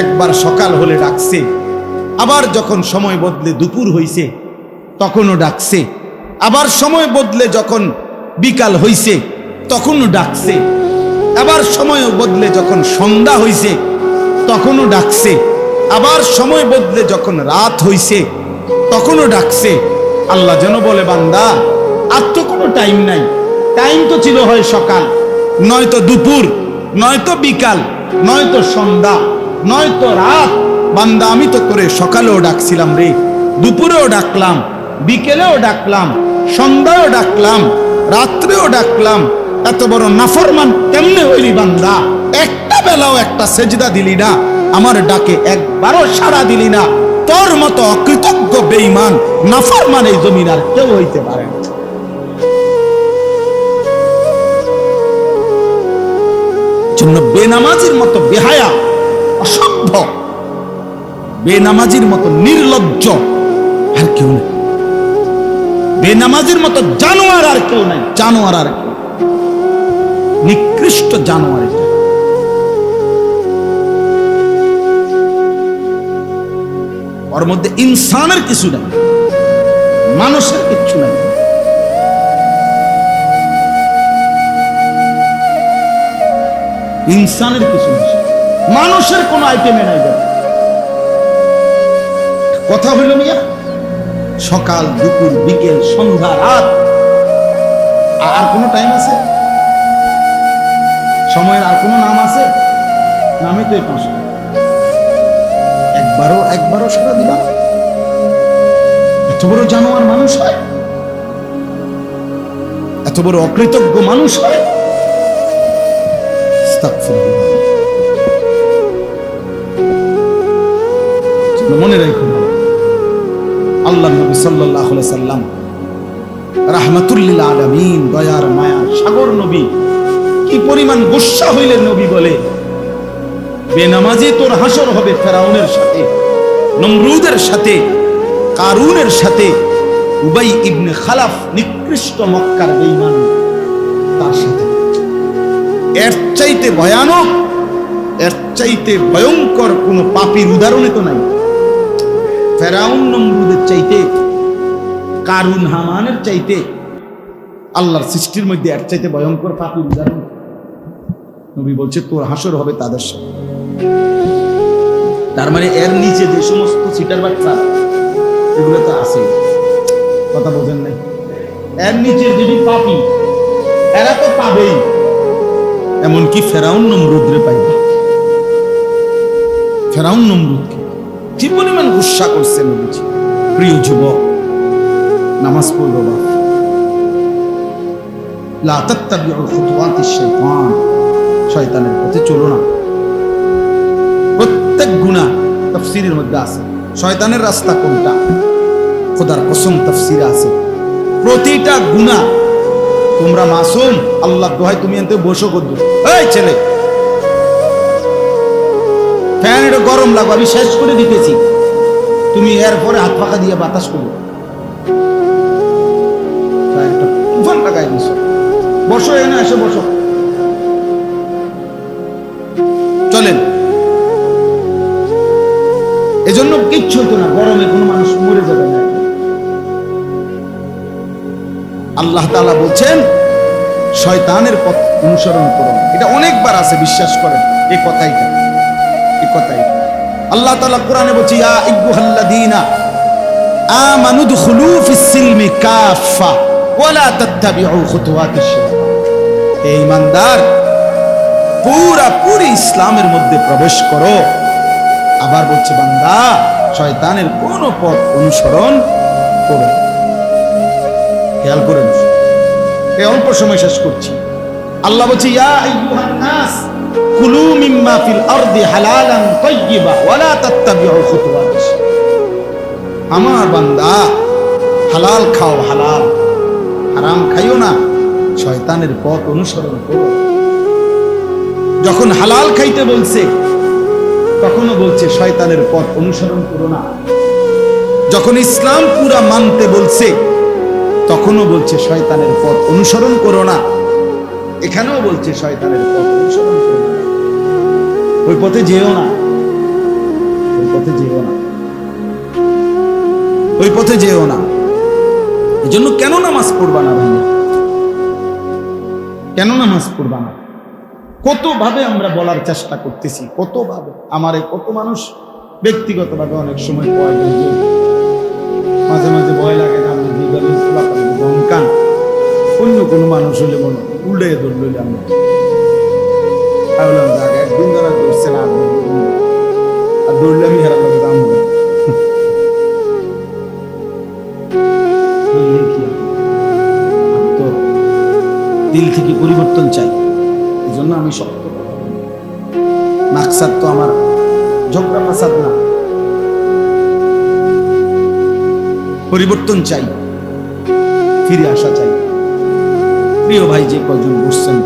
একবার সকাল হলে ডাকছে, আবার যখন সময় বদলে দুপুর হইছে তখনও ডাকছে, আবার সময় বদলে যখন বিকাল হইছে তখনও ডাকছে, আবার সময় বদলে যখন সন্ধ্যা হইছে তখনও ডাকছে, আবার সময় বদলে যখন রাত হইছে তখনও ডাকছে। আল্লাহ যেন বলে, বান্দা আর তো কোনো টাইম নাই, টাইম তো ছিল হয় সকাল, নয়তো দুপুর, নয়তো বিকাল, নয়তো সন্ধ্যা, নয়তো রাত। বান্দা আমি তো করে সকালেও ডাকছিলাম রে, দুপুরেও ডাকলাম, বিকেলেও ডাকলাম, সন্ধ্যাও ডাকলাম, রাত্রেও ডাকলাম। এত বড় নাফরমান কেমনে হইলি বান্দা? একটা বেলাও একটা সেজদা দিলি না, আমার ডাকে একবারও সাড়া দিলি না। তোর মতো অকৃতজ্ঞ বেঈমান নাফরমান এই জমিন আর কেউ হইতে পারে না। জন্য বেনামাজির মতো বেহায়া, অসভ্য, বেনামাজির মতো নির্লজ্জ আর কেউ নেই, বেনামাজির মতো জানোয়ার আর কেউ নাই, জানোয়ার আর কেউ, নিকৃষ্ট জানোয়ার। এটা ওর মধ্যে ইনসানের কিছু নাই, মানুষের কিছু নাই। ইনসানের কিছু নাই, মানুষের কোন আইটেমে নাই। কথা হইল মিয়া, সকাল, দুপুর, বিকেল, সন্ধ্যা, রাত, আর কোন টাইম আছে? সময়ের আর কোন নাম আছে? নামে তো এই 5টা। একবারও সারা দিবা? এত বড় জানোয়ার মানুষ হয়, এত বড় অকৃতজ্ঞ মানুষ হয়। মনে রাখুন, আল্লাহ নবী সাল্লাল্লাহু আলাইহি সাল্লাম রাহমাতুল লিল আলামিন, দয়ার মায়ার সাগর নবী, কি পরিমাণ গুসা হইলেন নবী বলে, বেনামাজি তোর হাসর হবে ফেরাউনের সাথে, নমরুদের সাথে, কারুনের সাথে, উবাই ইবনে খালাফ নিকৃষ্ট মক্কার বেঈমান তার সাথে। এর চাইতে ভয়ানক, এর চাইতে ভয়ঙ্কর কোন পাপীর উদাহরণই তো নাই। ফেরাউন নমরুদের চাইতে, কারুন হামানের চাইতে আল্লাহর সৃষ্টির মধ্যে এর চাইতে ভয়ঙ্কর পাপীর উদাহরণ। নবী বলছে তোর হাসর হবে তাদের সাথে। তার মানে এর নিচে যে সমস্ত সিটার বাচ্চা এগুলো তো আছে, কথা বোঝেন নাই? এর নিচে যদি পাপি এরা তো পাবেই, এমনকি ফেরাউন নমরুদরে পাইবে। ফেরাউন নমরুদকে কি পরিমাণ গুসা করছে নবীজি। প্রিয় যুবক, নামাজ পড়বো বা লা তাত্তাবিউ খুতুওয়াতিশ শাইতান, শয়তানের পথে চলো না। প্রত্যেক গুনাহ তাফসীরের মধ্যে আছে, শয়তানের রাস্তা কোনটা খোদার কসম তাফসীরে আছে। প্রতিটা গুনাহ, তোমরা মাসুম, আল্লাহ দোহাই তুমি এনতে বসো করো, এই ছেলে ফ্যান এটা গরম লাগবে, আমি শেষ করে দিতেছি, তুমি এরপরে হাত পাখা দিয়ে বাতাস করো, একটা তুফান লাগাই দিছো, বসো এনে এসে বসো, চলেন। এজন্য কিচ্ছু হতো না, গরমে কোনো মানুষ মরে যাবে না। আল্লাহ তাআলা বলছেন শয়তানের পথ অনুসরণ করো। এটা অনেকবার আছে, বিশ্বাস করেন এই কথাইটা, এই কথাই আল্লাহ তাআলা কোরআনে বলছে ইয়া আইয়ুহাল্লাযীনা আমানু দুখুলু ফিস সিলমি কাফা ওয়া লা তাত্তাবিউ খুতুওয়াতিশ শাইতান। হে ঈমানদার, পুরোপুরি ইসলামের মধ্যে প্রবেশ করো। আবার বলছে বান্দা, শয়তানের কোন পথ অনুসরণ করো। খেয়াল করেন, এই অল্প সময় শেষ করছি। আল্লাহ বলছে ইয়া আইয়ুহান নাস কুলু মিম্মা ফিল আরদি হালালান তাইয়্যিবা ওয়া লা তাত্তাবিউ খুতুওয়াতিশ। আমার বান্দা, হালাল খাও, হালাল, হারাম খাইও না, শয়তানের পথ অনুসরণ করো। যখন হালাল খাইতে বলছে তখনও বলছে শয়তানের পথ অনুসরণ করো না। যখন ইসলাম পুরা মানতে বলছে তখনও বলছে শয়তানের পথ অনুসরণ করো না। এখানেও বলছে শয়তানের পথ অনুসরণ করো না, ওই পথে যেও না, ওই পথে যেও না, ওই পথে যেও না। এই জন্য কেন নামাজ পড়বা না ভাইয়া? কেন নামাজ পড়বা না? কত ভাবে আমরা বলার চেষ্টা করতেছি, কত ভাবে আমারে কত মানুষ ব্যক্তিগতভাবে অনেক সময় মাঝে মাঝে ভয় লাগে যে আমি দমকান অন্য কোনো মানুষ হলে মনে উল্টে ধরল, আমি বললাম যাক একদিন যারা ধরছে না আর ধরলে আমি হেরা লাগে দাম হবে। তো দিল থেকে পরিবর্তন চাই, এই জন্য আমি শক্ত মাকসাদ তো আমার ঝগড়া ফাসাদ না, পরিবর্তন চাই, ফিরে আসা চাই। প্রিয় ভাই, যে কয়জন বসছেন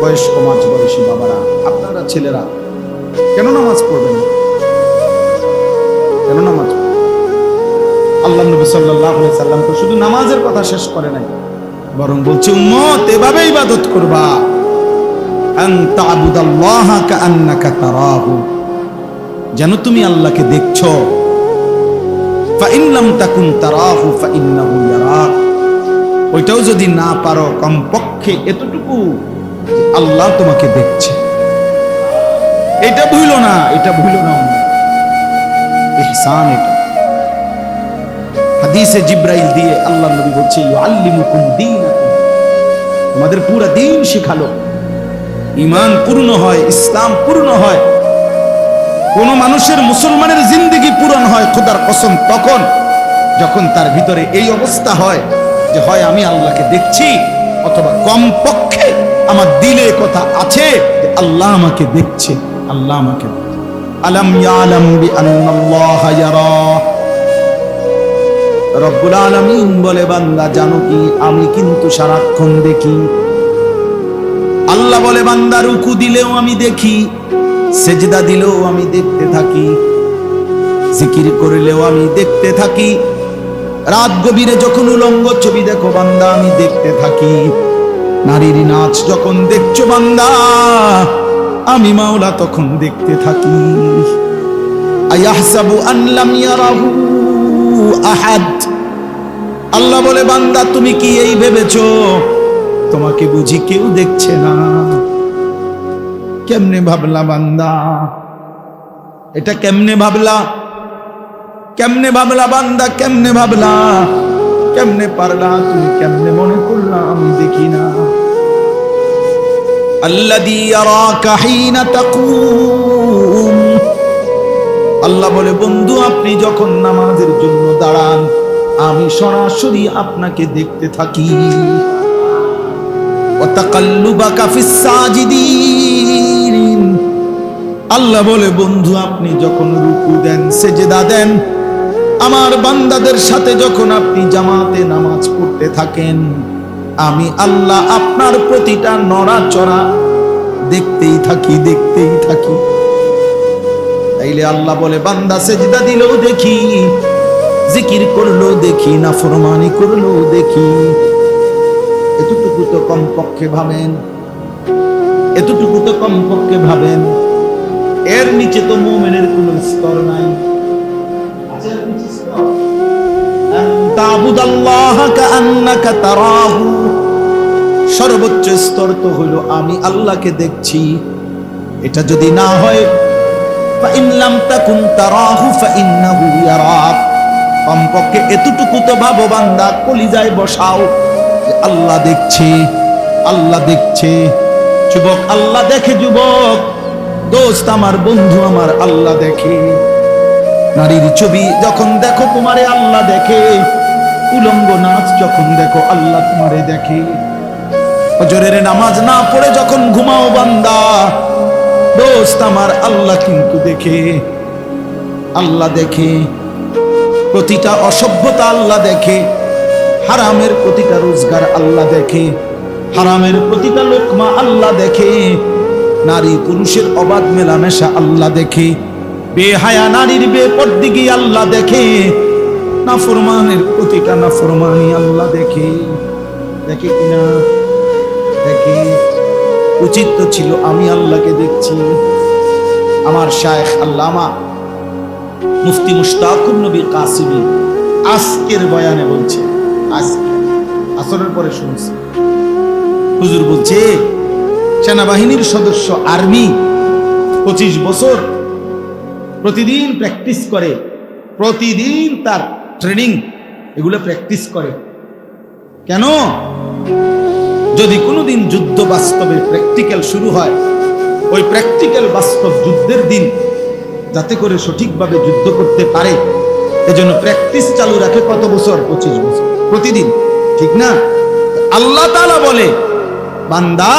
বয়স্ক মাঝ বয়সী বাবারা, আপনারা ছেলেরা কেন নামাজ পড়বেন? কেন নামাজ? আল্লাহ নবী সাল্লাল্লাহু আলাইহি সাল্লাম তো শুধু নামাজের কথা শেষ করে নাই, বরং বলছে উম্মত এভাবে ইবাদত করবা, আন তা'বুদাল্লাহা কাআন্নাকা তারাহু, যেন তুমি আল্লাহকে দেখছো। ফাইন লাম তাকুন তারাহু ফাইন্নাহু ইয়ারাক, ওইটাও যদি না পারো কমপক্ষে এতটুকু আল্লাহ তোমাকে দেখছে। এটা ভুলো না, এটা ভুলো না, ইহসান। এটা হাদিসে জিব্রাইল দিয়ে আল্লাহ নবী বলছে ইউআল্লিমুকুম দীনাকুম, তোমাদের পুরো দ্বীন শিখালো। ঈমান পূর্ণ হয়, ইসলাম পূর্ণ হয়, কোন মানুষের মুসলমানের জিন্দেগি পূরণ হয় খোদার কসম তখন যখন তার ভিতরে এই অবস্থা হয় যে হয় আমি আল্লাহকে দেখছি, অথবা কমপক্ষে আমার দিলে কথা আছে যে আল্লাহ আমাকে দেখছে, আল্লাহ আমাকে আলাম ইয়ালাম বিআন্নাল্লাহা ইয়ারা, রব্বুল আলামিন বলে, বান্দা জানো কি আমি কিন্তু সারাক্ষণ দেখি। আল্লাহ বলে, বান্দা রুকু দিলেও আমি দেখি, সেজদা দিলেও আমি দেখতে থাকি, জিকির করলেও আমি দেখতে থাকি, রাত গভীরে যখন উলঙ্গ ছবি দেখো বান্দা আমি দেখতে থাকি, নারীর নাচ যখন দেখছো বান্দা আমি মাওলা তখন দেখতে থাকি। আয়াহসাবু আন লাম ইয়ারাহু আহাদ। আল্লাহ বলে, বান্দা তুমি কি এই ভেবেছো তোমাকে বুঝি কেউ দেখছে না? কেমনে ভাবলা বান্দা? এটা কেমনে ভাবলা? কেমনে ভাবলা বান্দা? কেমনে ভাবলা? কেমনে পারলা? তুমি কেমনে মনে করলা আমি দেখি না? আল্লাযী ইয়ারাকা হিনা তাকুম। আল্লাহ বলে, বন্ধু আপনি যখন নামাজের জন্য দাঁড়ান আমি সরাসরি আপনাকে দেখতে থাকি। ওয়া তাকাল্লুবাকা ফিস সাজিদিন। আল্লাহ বলে, বন্ধু আপনি যখন রুকু দেন, সেজদা দেন, আমার বান্দাদের সাথে যখন আপনি জামাতে নামাজ পড়তে থাকেন, আমি আল্লাহ আপনার প্রতিটা নড়াচড়া দেখতেই থাকি, দেখতেই থাকি। তাইলে আল্লাহ বলে, বান্দা সেজদা দিলেও দেখি, জিকির করলেও দেখি, নাফরমানি করলেও দেখি। এতটুকু তো কমপক্ষে ভাবেন, এতটুকু তো কমপক্ষে ভাবেন। এর নিচে তো মুমিনের কোন স্তর নাই। সর্বোচ্চ স্তর তো হলো আমি আল্লাহকে দেখছি। এটা যদি না হয়, কমপক্ষে এতটুকু তো ভাবো বান্দা, কলিজায় বসাও যে আল্লাহ দেখছে, আল্লাহ দেখছে। যুবক আল্লাহ দেখে, যুবক দোস্ত আমার, বন্ধু আমার, আল্লাহ দেখে। নারীর ছবি যখন দেখো তোমারে আল্লাহ দেখে, উলঙ্গ নাচ যখন দেখো আল্লাহ তোমারে দেখে। ফজরের নামাজ না পড়ে যখন ঘুমাও বান্দা, দোস্ত আমার আল্লাহ কিন্তু দেখে, আল্লাহ দেখে। প্রতিটা অসভ্যতা আল্লাহ দেখে, হারামের প্রতিটা রোজগার আল্লাহ দেখে, হারামের প্রতিটা লোকমা আল্লাহ দেখে, নারী পুরুষের অবাধ মেলামেশা আল্লাহ দেখে, বেহায়া নারীর বেপরদিগি আল্লাহ দেখে, নাফরমানের প্রতিটা নাফরমানি আল্লাহ দেখে। দেখে কিনা? দেখে। উচিত তো ছিল আমি আল্লাহকে দেখছি। আমার শায়েখ আল্লামা মুফতি মুশতাকুর নবী কাসিমি আজকের বয়ানে বলছে, আজকে আসরের পরে শুনছি হুজুর বলছে, সেনাবাহিনীর সদস্য আর্মি 25 বছর প্রতিদিন প্র্যাকটিস করে, প্রতিদিন তার ট্রেনিং এগুলো প্র্যাকটিস করে। কেন? যদি কোনোদিন যুদ্ধ বাস্তবে প্র্যাকটিক্যাল শুরু হয়, ওই প্র্যাকটিক্যাল বাস্তব যুদ্ধের দিন যাতে করে সঠিকভাবে যুদ্ধ করতে পারে, এজন্য প্র্যাকটিস চালু রাখে। কত বছর? 25 বছর প্রতিদিন, ঠিক না? আল্লাহ তাআলা বলে, বান্দা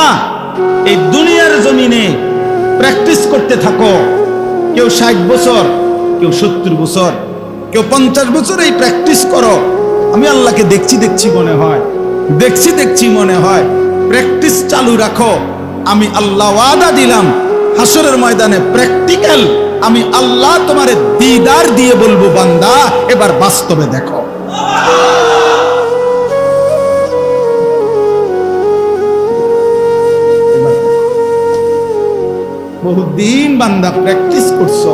এই দুনিয়ার জমিনে প্র্যাকটিস করতে থাকো। কেউ 60 বছর, কেউ 70 বছর, কেউ 50 বছর এই প্র্যাকটিস করো। আমি আল্লাহকে দেখছি দেখছি মনে হয়, দেখছি দেখছি মনে হয়। প্র্যাকটিস চালু রাখো, আমি আল্লাহ ওয়াদা দিলাম হাসরের ময়দানে প্র্যাকটিক্যাল আমি আল্লাহ তোমারে দিদার দিয়ে বলবো, বান্দা এবার বাস্তবে দেখো। বহুদিন বান্দা প্র্যাকটিস করছো,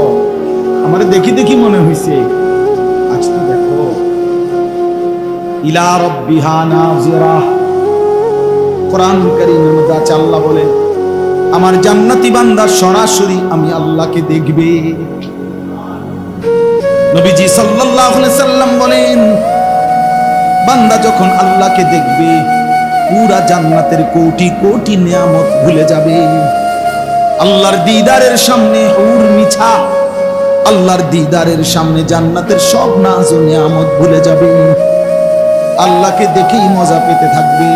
আমার দেখি দেখি মনে হয়েছে, আজ তো দেখো। ইলা রাব্বিহা নাযিরা। কোরআন কারীমের মধ্যে আছে, আল্লাহ বলে আমার জান্নাতি বান্দা সরাসরি আমি আল্লাহকে দেখবে। নবীজি সাল্লাল্লাহু আলাইহি সাল্লাম বলেন, বান্দা যখন আল্লাহকে দেখবে পুরা জান্নাতের কোটি কোটি নিয়ামত ভুলে যাবে। আল্লাহর দিদারের সামনে হুর মিছা, আল্লাহর দিদারের সামনে জান্নাতের সব নাজ ও নিয়ামত ভুলে যাবে। আল্লাহকে দেখেই মজা পেতে থাকবে,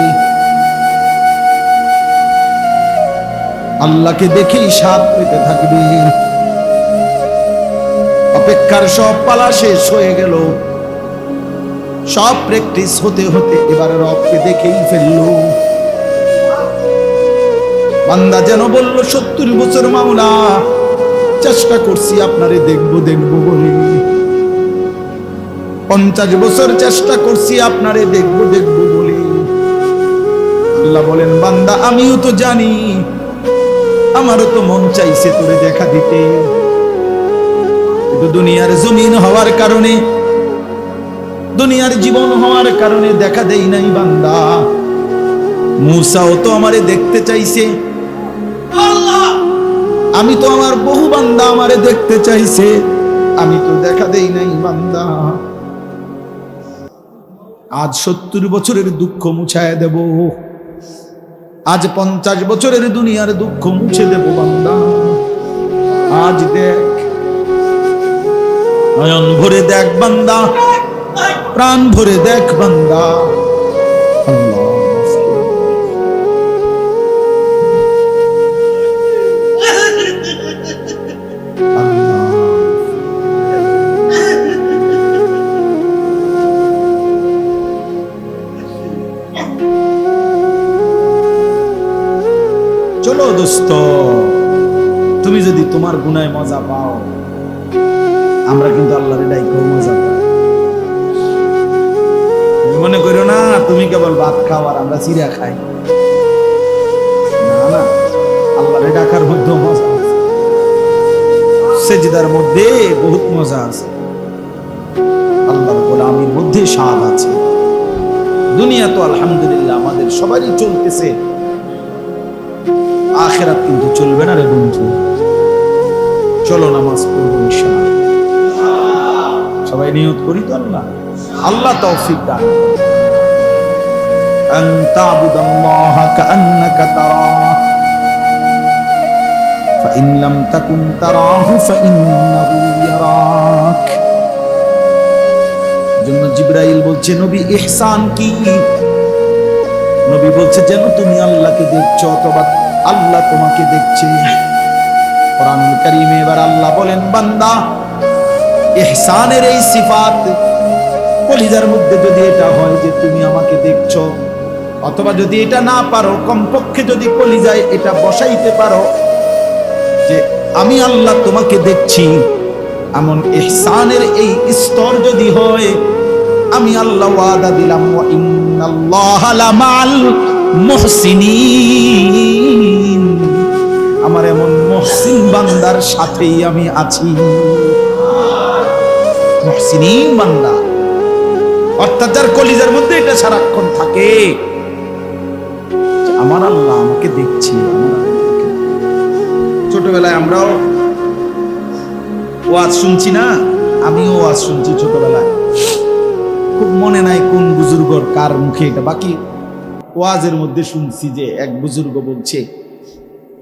আল্লাহকে দেখেই স্বাদ পেতে থাকবে। অপেক্ষার সব পালা শেষ হয়ে গেল, সব প্র্যাকটিস হতে হতে এবারে রবকে দেখেই ফেললো। বান্দা যেন বলল 70 বছর মাওলা চেষ্টা করছি আপনারে দেখবো দেখবো বলে, 50 বছর চেষ্টা করছি আপনারে দেখবো দেখবো বলে। আল্লাহ বলেন বান্দা আমিও তো জানি, আমারও তো মন চাইছে তোরে দেখা দিতে, কিন্তু দুনিয়ার জমিন হওয়ার কারণে, দুনিয়ার জীবন হওয়ার কারণে দেখা দেই নাই বান্দা। মূসাও তো আমারে দেখতে চাইছে, আমি তো আমার বহু বান্দা আমারে দেখতে চাইছে, আমি তো দেখা দেই নাই বান্দা। আজ 70 বছরের দুঃখ মুছায় দেব, আজ 50 বছরের দুনিয়ার দুঃখ মুছে দেব বান্দা। আজ দেখ, নয়ন ভরে দেখ বান্দা, প্রাণ ভরে দেখ বান্দা। আল্লাহ চলো দোস্ত, তুমি যদি তোমার গুনায় মজা পাও, আমরা কিন্তু আল্লাহর ডাইকেও মজা পাই। মনে করো না তুমি কেবল ভাত খাও আর আমরা চিড়া খাই, না না, আল্লাহর ডাকার মধ্যে মজা আছে, সেজদার মধ্যে বহুত মজা আছে, আল্লাহর গোলামির মধ্যে স্বাদ আছে। দুনিয়া তো আলহামদুলিল্লাহ আমাদের সবারই চলতেছে, আখিরাত কিন্তু চলবে না রে বন্ধু। চলো নামাজ পড়বো ইনশাআল্লাহ, সবাই নিয়ত করি তো আল্লাহ, আল্লাহ তৌফিক দান। আন তা'বুদাল্লাহা কাআন্নাকা তারাহু ফাইন লাম তাকুন তারাহু ফাইন্নাহু ইয়ারাক। জন্য জিবরাইল বলছে নবী ইহসান কি? নবী বলছে যেন তুমি আল্লাহকে দেখছো অথবা আল্লাহ তোমাকে দেখছে। কোরআনুল কারীমে এবার আল্লাহ বলেন বান্দা ইহসানের এই সিফাত কলিজার মধ্যে যদি এটা হয় যে তুমি আমাকে দেখছো, অথবা যদি এটা না পারো কমপক্ষে যদি কলিজায় এটা বসাইতে পারো যে আমি আল্লাহ তোমাকে দেখছি, এমন ইহসানের এই স্তর যদি হয়, আমি আল্লাহ ওয়াদা দিলাম ওয়া ইন্নাল্লাহা লামাল মুহসিনিন, আমার এমন মুহসিন বান্দার সাথেই আমি আছি। মুহসিনিন বান্দা অর্থাৎ যার কলিজার মধ্যে এটা সারাক্ষণ থাকে, আমার আল্লাহ আমাকে দেখছি। ছোটবেলায় আমরাও ওয়াজ শুনছি না, আমিও ওয়াজ শুনছি ছোটবেলায়, খুব মনে নাই কোন বুজুর্গর কার মুখে এটা, বাকি ওয়াজের মধ্যে শুনছি যে এক বুজুর্গ বলছে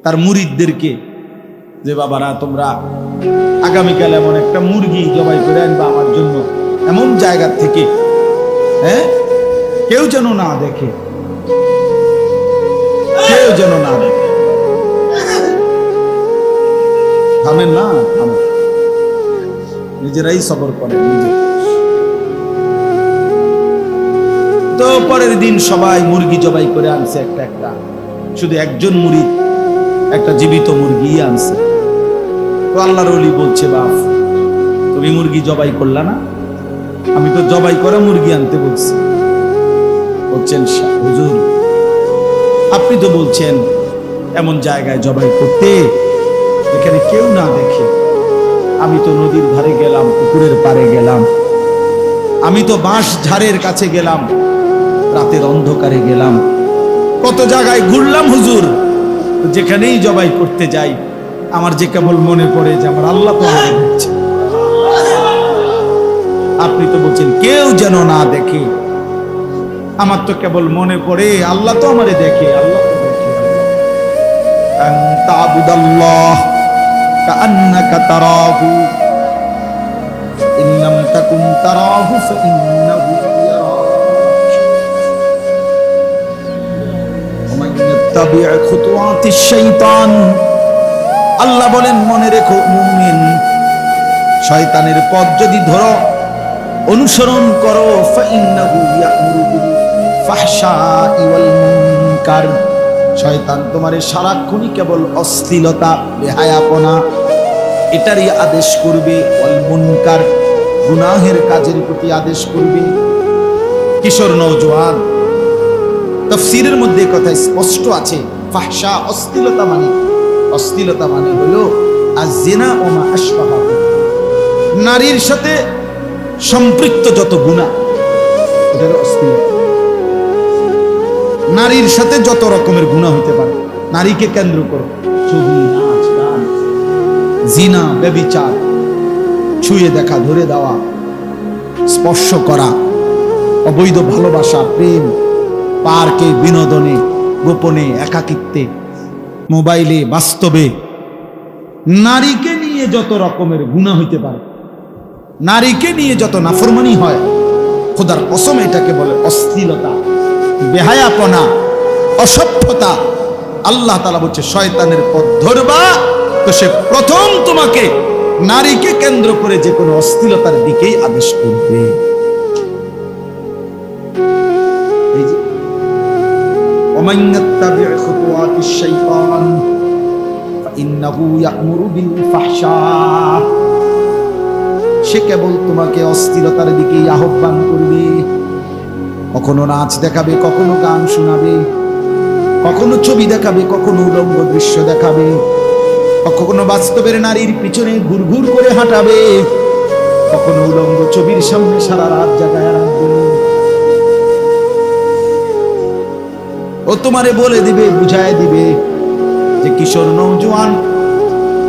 তার মুরিদদেরকে যে বাবারা তোমরা আগামীকাল এমন একটা মুরগি জবাই করে আনবা আমার জন্য, এমন জায়গা থেকে, হ্যাঁ, কেউ যেন না দেখে, কেউ যেন না দেখে। থামেন না, থামেন, নিজেরাই সবর করেন নিজে। তো পরের দিন সবাই মুরগি জবাই করে আনছে একটা একটা, শুধু একজন মুরিদ একটা জীবিত মুরগি আনছে। তো আল্লাহর ওলি বলছে বাপ তুমি মুরগি জবাই করলা না? আমি তো জবাই করে মুরগি আনতে বলছি। বলছেন হুজুর আপনি তো বলছেন এমন জায়গায় জবাই করতে যেখানে কেউ না দেখে। আমি তো নদীর ধারে গেলাম, পুকুরের পাড়ে গেলাম, আমি তো বাঁশ ঝাড়ের কাছে গেলাম, রাতের অন্ধকারে গেলাম, কত জায়গায় ঘুরলাম হুজুর। যেখানেই জবাই করতে যাই আমার যে কেবল মনে পড়ে যে আমার আল্লাহ তো আমাকে দেখছে। আপনি তো বলছেন কেউ যেন না দেখে, আমার তো কেবল মনে পড়ে আল্লাহ তো আমারে দেখে, আল্লাহ তো দেখে। আন তা'বুদাল্লাহ কাআন্নাকা তারাহু ইন লাম তাকুন তারাহু ফাইন্নাহু ইয়ারাক ওয়া মান ইয়াত্তাবি' খুতুওয়াতিশ শাইতান। আল্লাহ বলেন মনে রেখো মুমিন, শয়তানের পথ যদি ধরো অনুসরণ করো। ফাইন্নাহু ইয়া'মুরু বিল ফাহশাই ওয়াল মুনকার। শয়তান তোমারে সারাক্ষণই কেবল অশ্লীলতা, বেহায়াপনা এটারই আদেশ করবে। ওয়াল মুনকার, গুনাহের কাজের প্রতি আদেশ করবে। কিশোর নওজোয়ান, তাফসীরের মধ্যে কথা স্পষ্ট আছে, ফাহশা অশ্লীলতা মানে হলো আয-যিনা ওয়া মা আশবাহা, নারীর সাথে সম্পৃক্ত যত গুনাহ এটার অশ্লীলতা। নারীর সাথে যত রকমের গুনাহ হতে পারে নারীকে কেন্দ্র করে, ছবি, নাচ, গান, জিনা, ব্যভিচার, ছুঁয়ে দেখা, ধরে দেওয়া, স্পর্শ করা, অবৈধ ভালোবাসা, প্রেম, পার্কে, বিনোদনে, গোপনে, একাকিত্বে, মোবাইলে, বাস্তবে নারীকে নিয়ে যত রকমের গুনাহ হইতে পারে, নারীকে নিয়ে যত নাফরমানি হয়, খোদার কসম এটাকে বলে অশ্লীলতা, বেহায়াপনা, অসভ্যতা। আল্লাহ তাআলা বলছে শয়তানের পথ ধরবা তো সে প্রথম তোমাকে নারীকে কেন্দ্র করে যে কোনো অশ্লীলতার দিকেই আদেশ করবে। এই যে ওমান ইয়াত্তাবি খুতুওয়াতিশ শাইতান ফাইন্নাহু ইয়া'মুরু বিল ফাহশা, সে কেবল তোমাকে অশ্লীলতার দিকেই আহ্বান করবে। কখনো নাচ দেখাবে, কখনো গান শোনাবে, কখনো ছবি দেখাবে, কখনো উলঙ্গ দৃশ্য দেখাবে, কখনো বাস্তবের নারীর পিছনে ঘুরঘুর করে হাঁটাবে, কখনো উলঙ্গ ছবির সামনে সারা রাত জাগায় রাখবে। ও তোমারে বলে দিবে, বুঝায় দিবে যে কিশোর নওজোয়ান,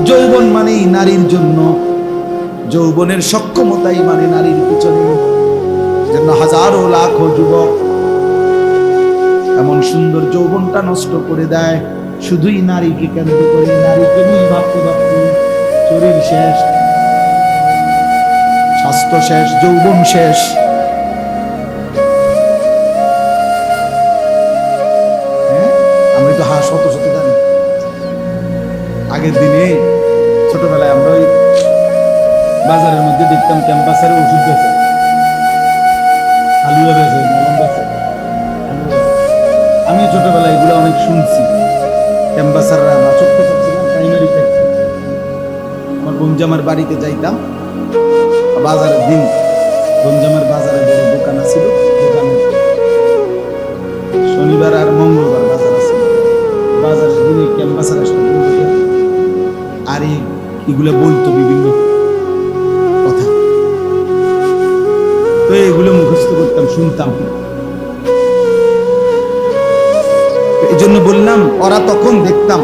যৌবন মানেই নারীর জন্য, যৌবনের সক্ষমতাই মানে নারীর পিছনে। জন্য হাজারো লাখো যুবক এমন সুন্দর যৌবনটা নষ্ট করে দেয় শুধুই নারীকে কেন্দ্র করে। নারীকে নিয়ে ভাবতে ভাবতে শরীর শেষ, স্বাস্থ্য শেষ, যৌবন শেষ। আমি তো শত শত জানি। আগের দিনে ছোটবেলায় আমরা ওই বাজারের মধ্যে দেখতাম ক্যাম্পাসের ওষুধ বেচে, আলুয়া বেচে, মলম বেচে। আমি ছোটবেলায় এগুলো অনেক শুনছি। ক্যাম্পাসাররা নাচক করছিলাম প্রাইমারি থেকে। আমার গঞ্জামার বাড়িতে যাইতাম বাজারের দিন, গঞ্জামের বাজারে বড় দোকান আছিল, দোকানে শনিবার আর মঙ্গলবার বাজার আছে। বাজারের দিনে ক্যাম্পাসার আসলে আর এগুলো বলতো বিভিন্ন কথা, তো এগুলো মুখস্থ করতাম, শুনতাম। এই জন্য বললাম, ওরা তখন দেখতাম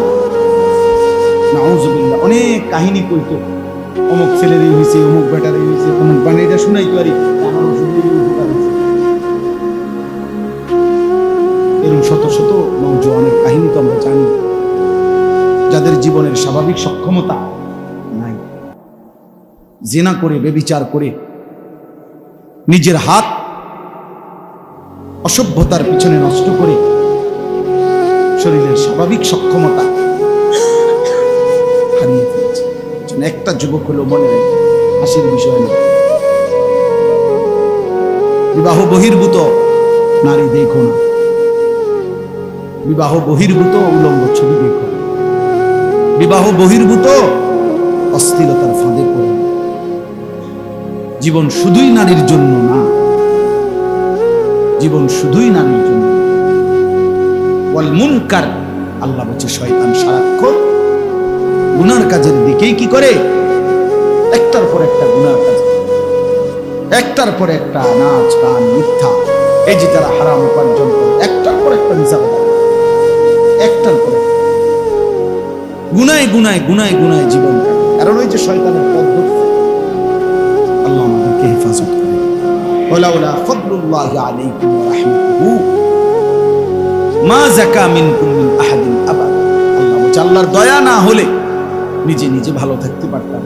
নাউজুবিল্লাহ অনেক কাহিনী কইতো, অমুক ছেলের এই হয়েছে, অমুক বেটার এই হয়েছে, অমুক বাণীটা শুনাইতো। আর এরকম শত শত নওজোয়ানের কাহিনী তো আমরা জানি, যাদের জীবনের স্বাভাবিক সক্ষমতা নাই, জিনা করে, ব্যভিচার করে নিজের হাত অসভ্যতার পিছনে নষ্ট করে শরীরের স্বাভাবিক সক্ষমতা হারিয়ে ফেলেছে। একটা যুবক হলো, মনে রাখে, হাসির বিষয় না, বিবাহ বহির্ভূত নারী দেখো না, বিবাহ বহির্ভূত উলঙ্গ ছবি দেখো, বিবাহ বহির্ভূত অশ্লীলতার ফাঁদে পড়ে। জীবন শুধুই নারীর জন্য না, জীবন শুধুই নারীর জন্য। ওয়াল মুনকার, আল্লাহ বলছে শয়তান সারাক্ষণ গুনার কাজের দিকেই কি করে, একটার পর একটা গুনার কাজ, একটার পর একটা নাচ, গান, মিথ্যা, এই যে তারা হারাম উপার্জন করে, একটার পর একটা মিথ্যা কথা, একটার পর গুনায় গুনায় গুনায় গুনায় জীবন কাটে। কারণ ওই যে শয়তানের পদ্ধতি। আল্লাহ আমাদেরকে হেফাজত করে। ওয়ালাউলা ফাদলুল্লাহি আলাইকুম ওয়া রাহমাতুহু মা যাকা মিনকুম মিন আহাদিন আবাদা। আল্লাহ বলছে আল্লাহর দয়া না হলে নিজে নিজে ভালো থাকতে পারতাম।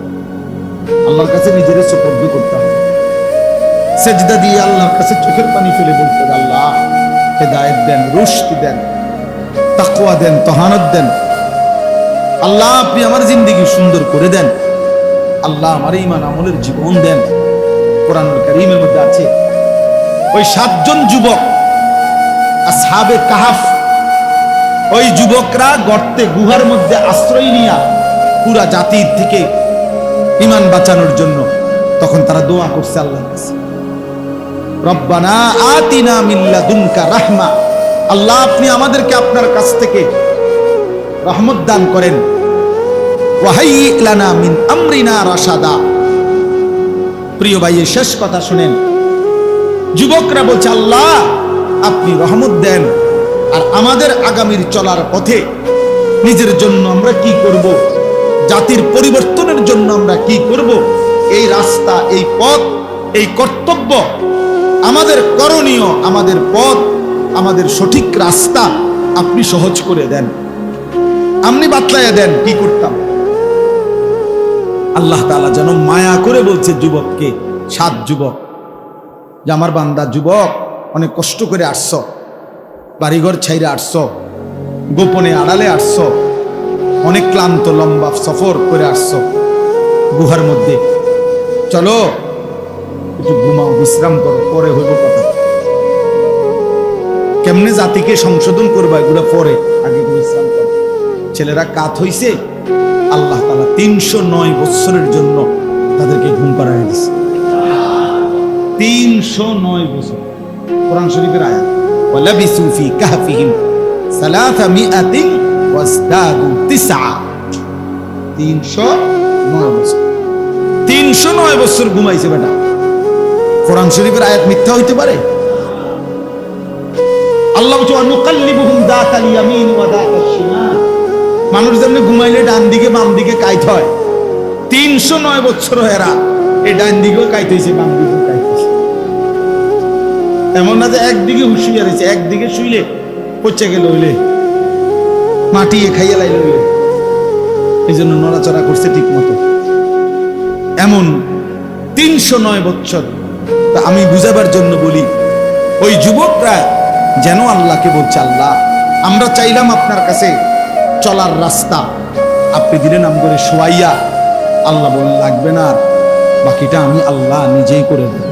আল্লাহর কাছে নিজের সুপর্দ করতে হবে, সেজদা দিয়ে আল্লাহর কাছে চোখের পানি ফেলে বলতে হবে, আল্লাহ হেদায়েত দেন, রুশদ দেন, তাকওয়া দেন, তহানত দেন। আল্লাহ আপনি আমার জিন্দেগি সুন্দর করে দেন। আল্লাহ আমার ঈমান আমলের জীবন দেন। কোরআনুল কারীমের মধ্যে আছে, ওই 7 জন যুবক আসহাবে কাহাফ, ওই যুবকরা গর্তে গুহার মধ্যে আশ্রয় নিয়া পুরা জাতির থেকে ঈমান বাঁচানোর জন্য তখন তারা দোয়া করছে আল্লাহর কাছে, রব্বানা আতিনা মিন লাদুনকা রাহমা, আল্লাহ আপনি আমাদেরকে আপনার কাছ থেকে রহমত দান করেন, ওয়াহাইয়ি লানা মিন আমরিনা রাশাদা। প্রিয় ভাই, শেষ কথা শুনেন, যুবকরা বলছে আল্লাহ আপনি রহমত দেন, আর আমাদের আগামীর চলার পথে নিজের জন্য আমরা কি করব, জাতির পরিবর্তনের জন্য আমরা কি করব, এই রাস্তা, এই পথ, এই কর্তব্য, আমাদের করণীয়, আমাদের পথ, আমাদের সঠিক রাস্তা আপনি সহজ করে দেন, আপনি বাতলাইয়া দেন কি করতাম। আল্লাহ তাআলা যেন মায়া করে বলছে যুবককে, 7 যুবক, যে আমার বান্দা যুবক, অনেক কষ্ট করে আসছো, বাড়িঘর ছাইরে আসছো, গোপনে আড়ালে আসছো, অনেক ক্লান্ত লম্বা সফর করে আসছো গুহার মধ্যে, চলো একটু ঘুমাও, বিশ্রাম করো, পরে হইব কথা। কেমনে জাতিকে সংশোধন করবা এগুলো পরে, আগে বিশ্রাম করো। ছেলেরা কাত হইছে, আল্লাহ তাআলা 309 বছরের জন্য তাদেরকে ঘুম পাড়ায় দিছে। 309 বছর, কোরআন শরীফের আয়াত, ওয়ালাবিসু ফি কাহফিহিম 300 ওয়াজদাদু 9। 309 বছর, 309 বছর ঘুমাইছে বেটা। কোরআন শরীফের আয়াত মিথ্যা হইতে পারে? আল্লাহ বলছে ওয়ানুকাল্লিবুহুম দাতাল ইয়ামিন ওয়া দাতাশ শিমাল, মানুষ যেমন ঘুমাইলে ডান দিকে বাম দিকে কাইত হয়, 309 বছর এরা এই ডান দিকেও কাইত হইছে, বাম দিকেও কাইত হইছে। এমন না যে একদিকে হুঁশিয়ার হয়েছে, একদিকে শুইলে পচে গেল হইলে মাটিয়ে খাইয়া লাইলে হইলে, এই জন্য নড়াচড়া করছে ঠিক মতো। এমন 309 বছর। তা আমি বুঝাবার জন্য বলি, ওই যুবকরা যেন আল্লাহকে বলছে, আল্লাহ আমরা চাইলাম আপনার কাছে চলার রাস্তা, আপনি দিলেন আম করে শোয়াইয়া। আল্লাহ বলেন লাগবে না, বাকিটা আমি আল্লাহ নিজেই করে দেব।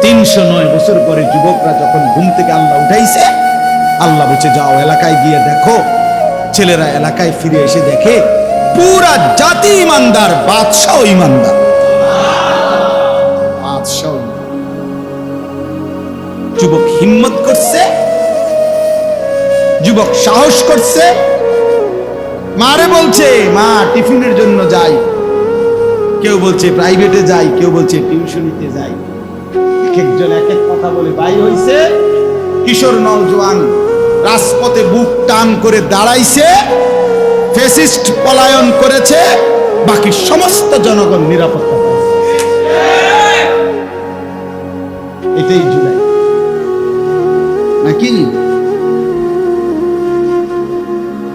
309 বছর পরে যুবকরা যখন ঘুম থেকে আল্লাহ উঠাইছে, আল্লাহ বলছে যাও এলাকায় গিয়ে দেখো। ছেলেরা এলাকায় ফিরে এসে দেখে পুরা জাতি ইমানদার, বাদশাহ ইমানদার। যুবক হিম্মত করছে, যুবক সাহস করছে, মারে বলছে মা টিফিনের জন্য যাই, কেউ বলছে প্রাইভেটে যাই, কেউ বলছে টিউশনিতে যাই, একজন এক এক কথা বলে বাইর হইছে। কিশোর নওজোয়ান রাজপথে বুক টান করে দাঁড়াইছে, ফ্যাসিস্ট পলায়ন করেছে, বাকি সমস্ত জনগণ নিরাপত্তা পাইছে। এটাই জুলাই নাকি?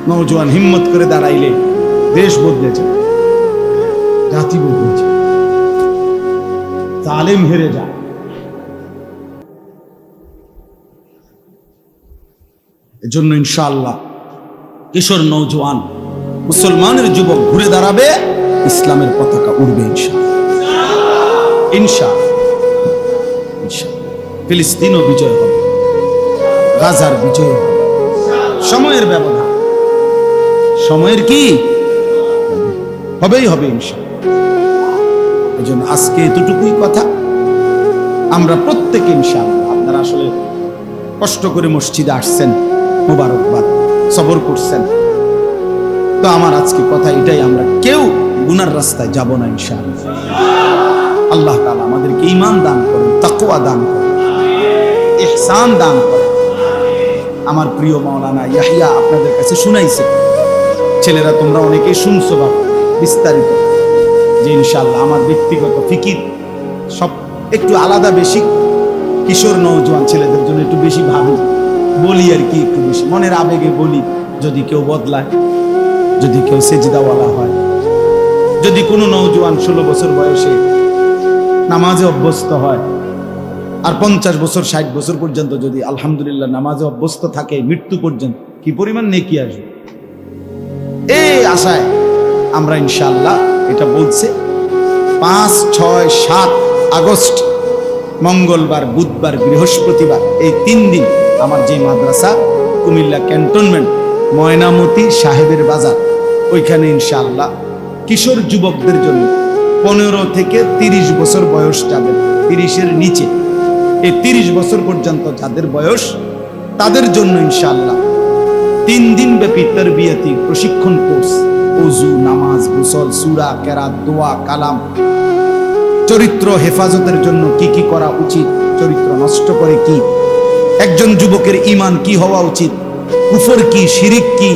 নওজোয়ান হিম্মত করে দাঁড়াইলে দেশ বদলেছে, জাতি বদলেছে, জালেম হেরে যায়। এজন্য ইনশাআল্লাহ কিশোর নওজোয়ান মুসলমানের যুবক ঘুরে দাঁড়াবে, ইসলামের পতাকা উড়বে ইনশাআল্লাহ। ইনশাআল্লাহ ফিলিস্তিনও বিজয় হবে, গাজার বিজয় হবে। সময়ের ব্যবধান, সময়ের কি হবেই হবে ইনশাআল্লাহ। এজন্য আজকে এতটুকুই কথা। আমরা প্রত্যেকে ইনশাআল্লাহ, আপনারা আসলে কষ্ট করে মসজিদে আসছেন, মুবারকবাদ, সবর করছেন। তো আমার আজকে কথা এটাই, আমরা কেউ গুনার রাস্তায় যাব না ইনশাআল্লাহ। আল্লাহ তাআলা আমাদেরকে ঈমান দান করেন, তাকওয়া দান করেন, ইহসান দান করেন। আমার প্রিয় মাওলানা ইয়াহইয়া আপনাদের কাছে শুনাইছে, ছেলেরা তোমরা অনেকেই শুনছো বা বিস্তারিত, যে ইনশাআল্লাহ আমার ব্যক্তিগত ফিকির সব একটু আলাদা, বেশি কিশোর নওজোয়ান ছেলেদের জন্য একটু বেশি ভাবি, বলি আর কি, একটু বেশি মনের আবেগে বলি। যদি কেউ বদলায়, যদি কেউ সেজদাওয়ালা হয়, যদি কোনো নওজোয়ান 16 বছর বয়সে নামাজে অভ্যস্ত হয়, আর 50 বছর 60 বছর পর্যন্ত যদি আলহামদুলিল্লাহ নামাজে অভ্যস্ত থাকে মৃত্যু পর্যন্ত, কি পরিমাণ নেকি আসবে। এই আশায় আমরা ইনশাআল্লাহ এটা বলছে, 5, 6, 7 আগস্ট মঙ্গলবার, বুধবার, বৃহস্পতিবার এই 3 দিন আমার যে মাদ্রাসা কুমিল্লা ক্যান্টনমেন্ট ময়নামতি সাহেবের বাজার, ওইখানে ইনশাআল্লাহ কিশোর যুবকদের জন্য 15 থেকে 30 বছর বয়স যাদের, 30-এর নিচে, এই 30 বছর পর্যন্ত যাদের বয়স, তাদের জন্য ইনশাআল্লাহ 3 দিন ব্যাপী তারবিয়াতি প্রশিক্ষণ কোর্স, ওযু, নামাজ, গোসল, সূরা, কেরাত, দোয়া, কালাম, চরিত্র হেফাজতের জন্য কি কি করা উচিত, চরিত্র নষ্ট করে কি, একজন যুবকের ঈমান কি হওয়া উচিত, কুফর কি, শিরিক কি,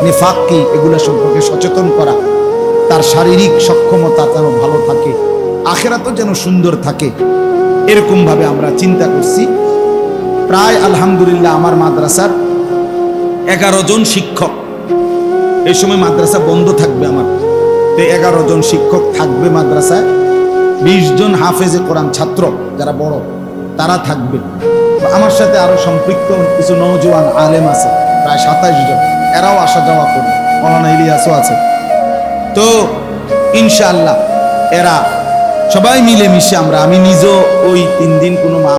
নিফাক কি, এগুলো সম্পর্কে সচেতন করা, তার শারীরিক সক্ষমতা যেন ভালো থাকে, আখিরাতও যেন সুন্দর থাকে, এরকম ভাবে আমরা চিন্তা করছি। প্রায় আলহামদুলিল্লাহ আমার মাদ্রাসার 11 জন শিক্ষক, এই সময় মাদ্রাসা বন্ধ থাকবে আমার, তো 11 জন শিক্ষক থাকবে মাদ্রাসায়, 20 জন হাফেজে কোরআন ছাত্র যারা বড় তারা থাকবে। আমার সাথে আরো সম্পৃক্ত কিছু নওজোয়ান আলেম আছে প্রায় 27 জন, এরাও আসা যাওয়া করবে, মৌলানা ইলিয়াসও আছে। তো ইনশাআল্লাহ এরা সবাই মিলে মিশে আমরা, আমি নিজেও ওই 3 দিন কোনো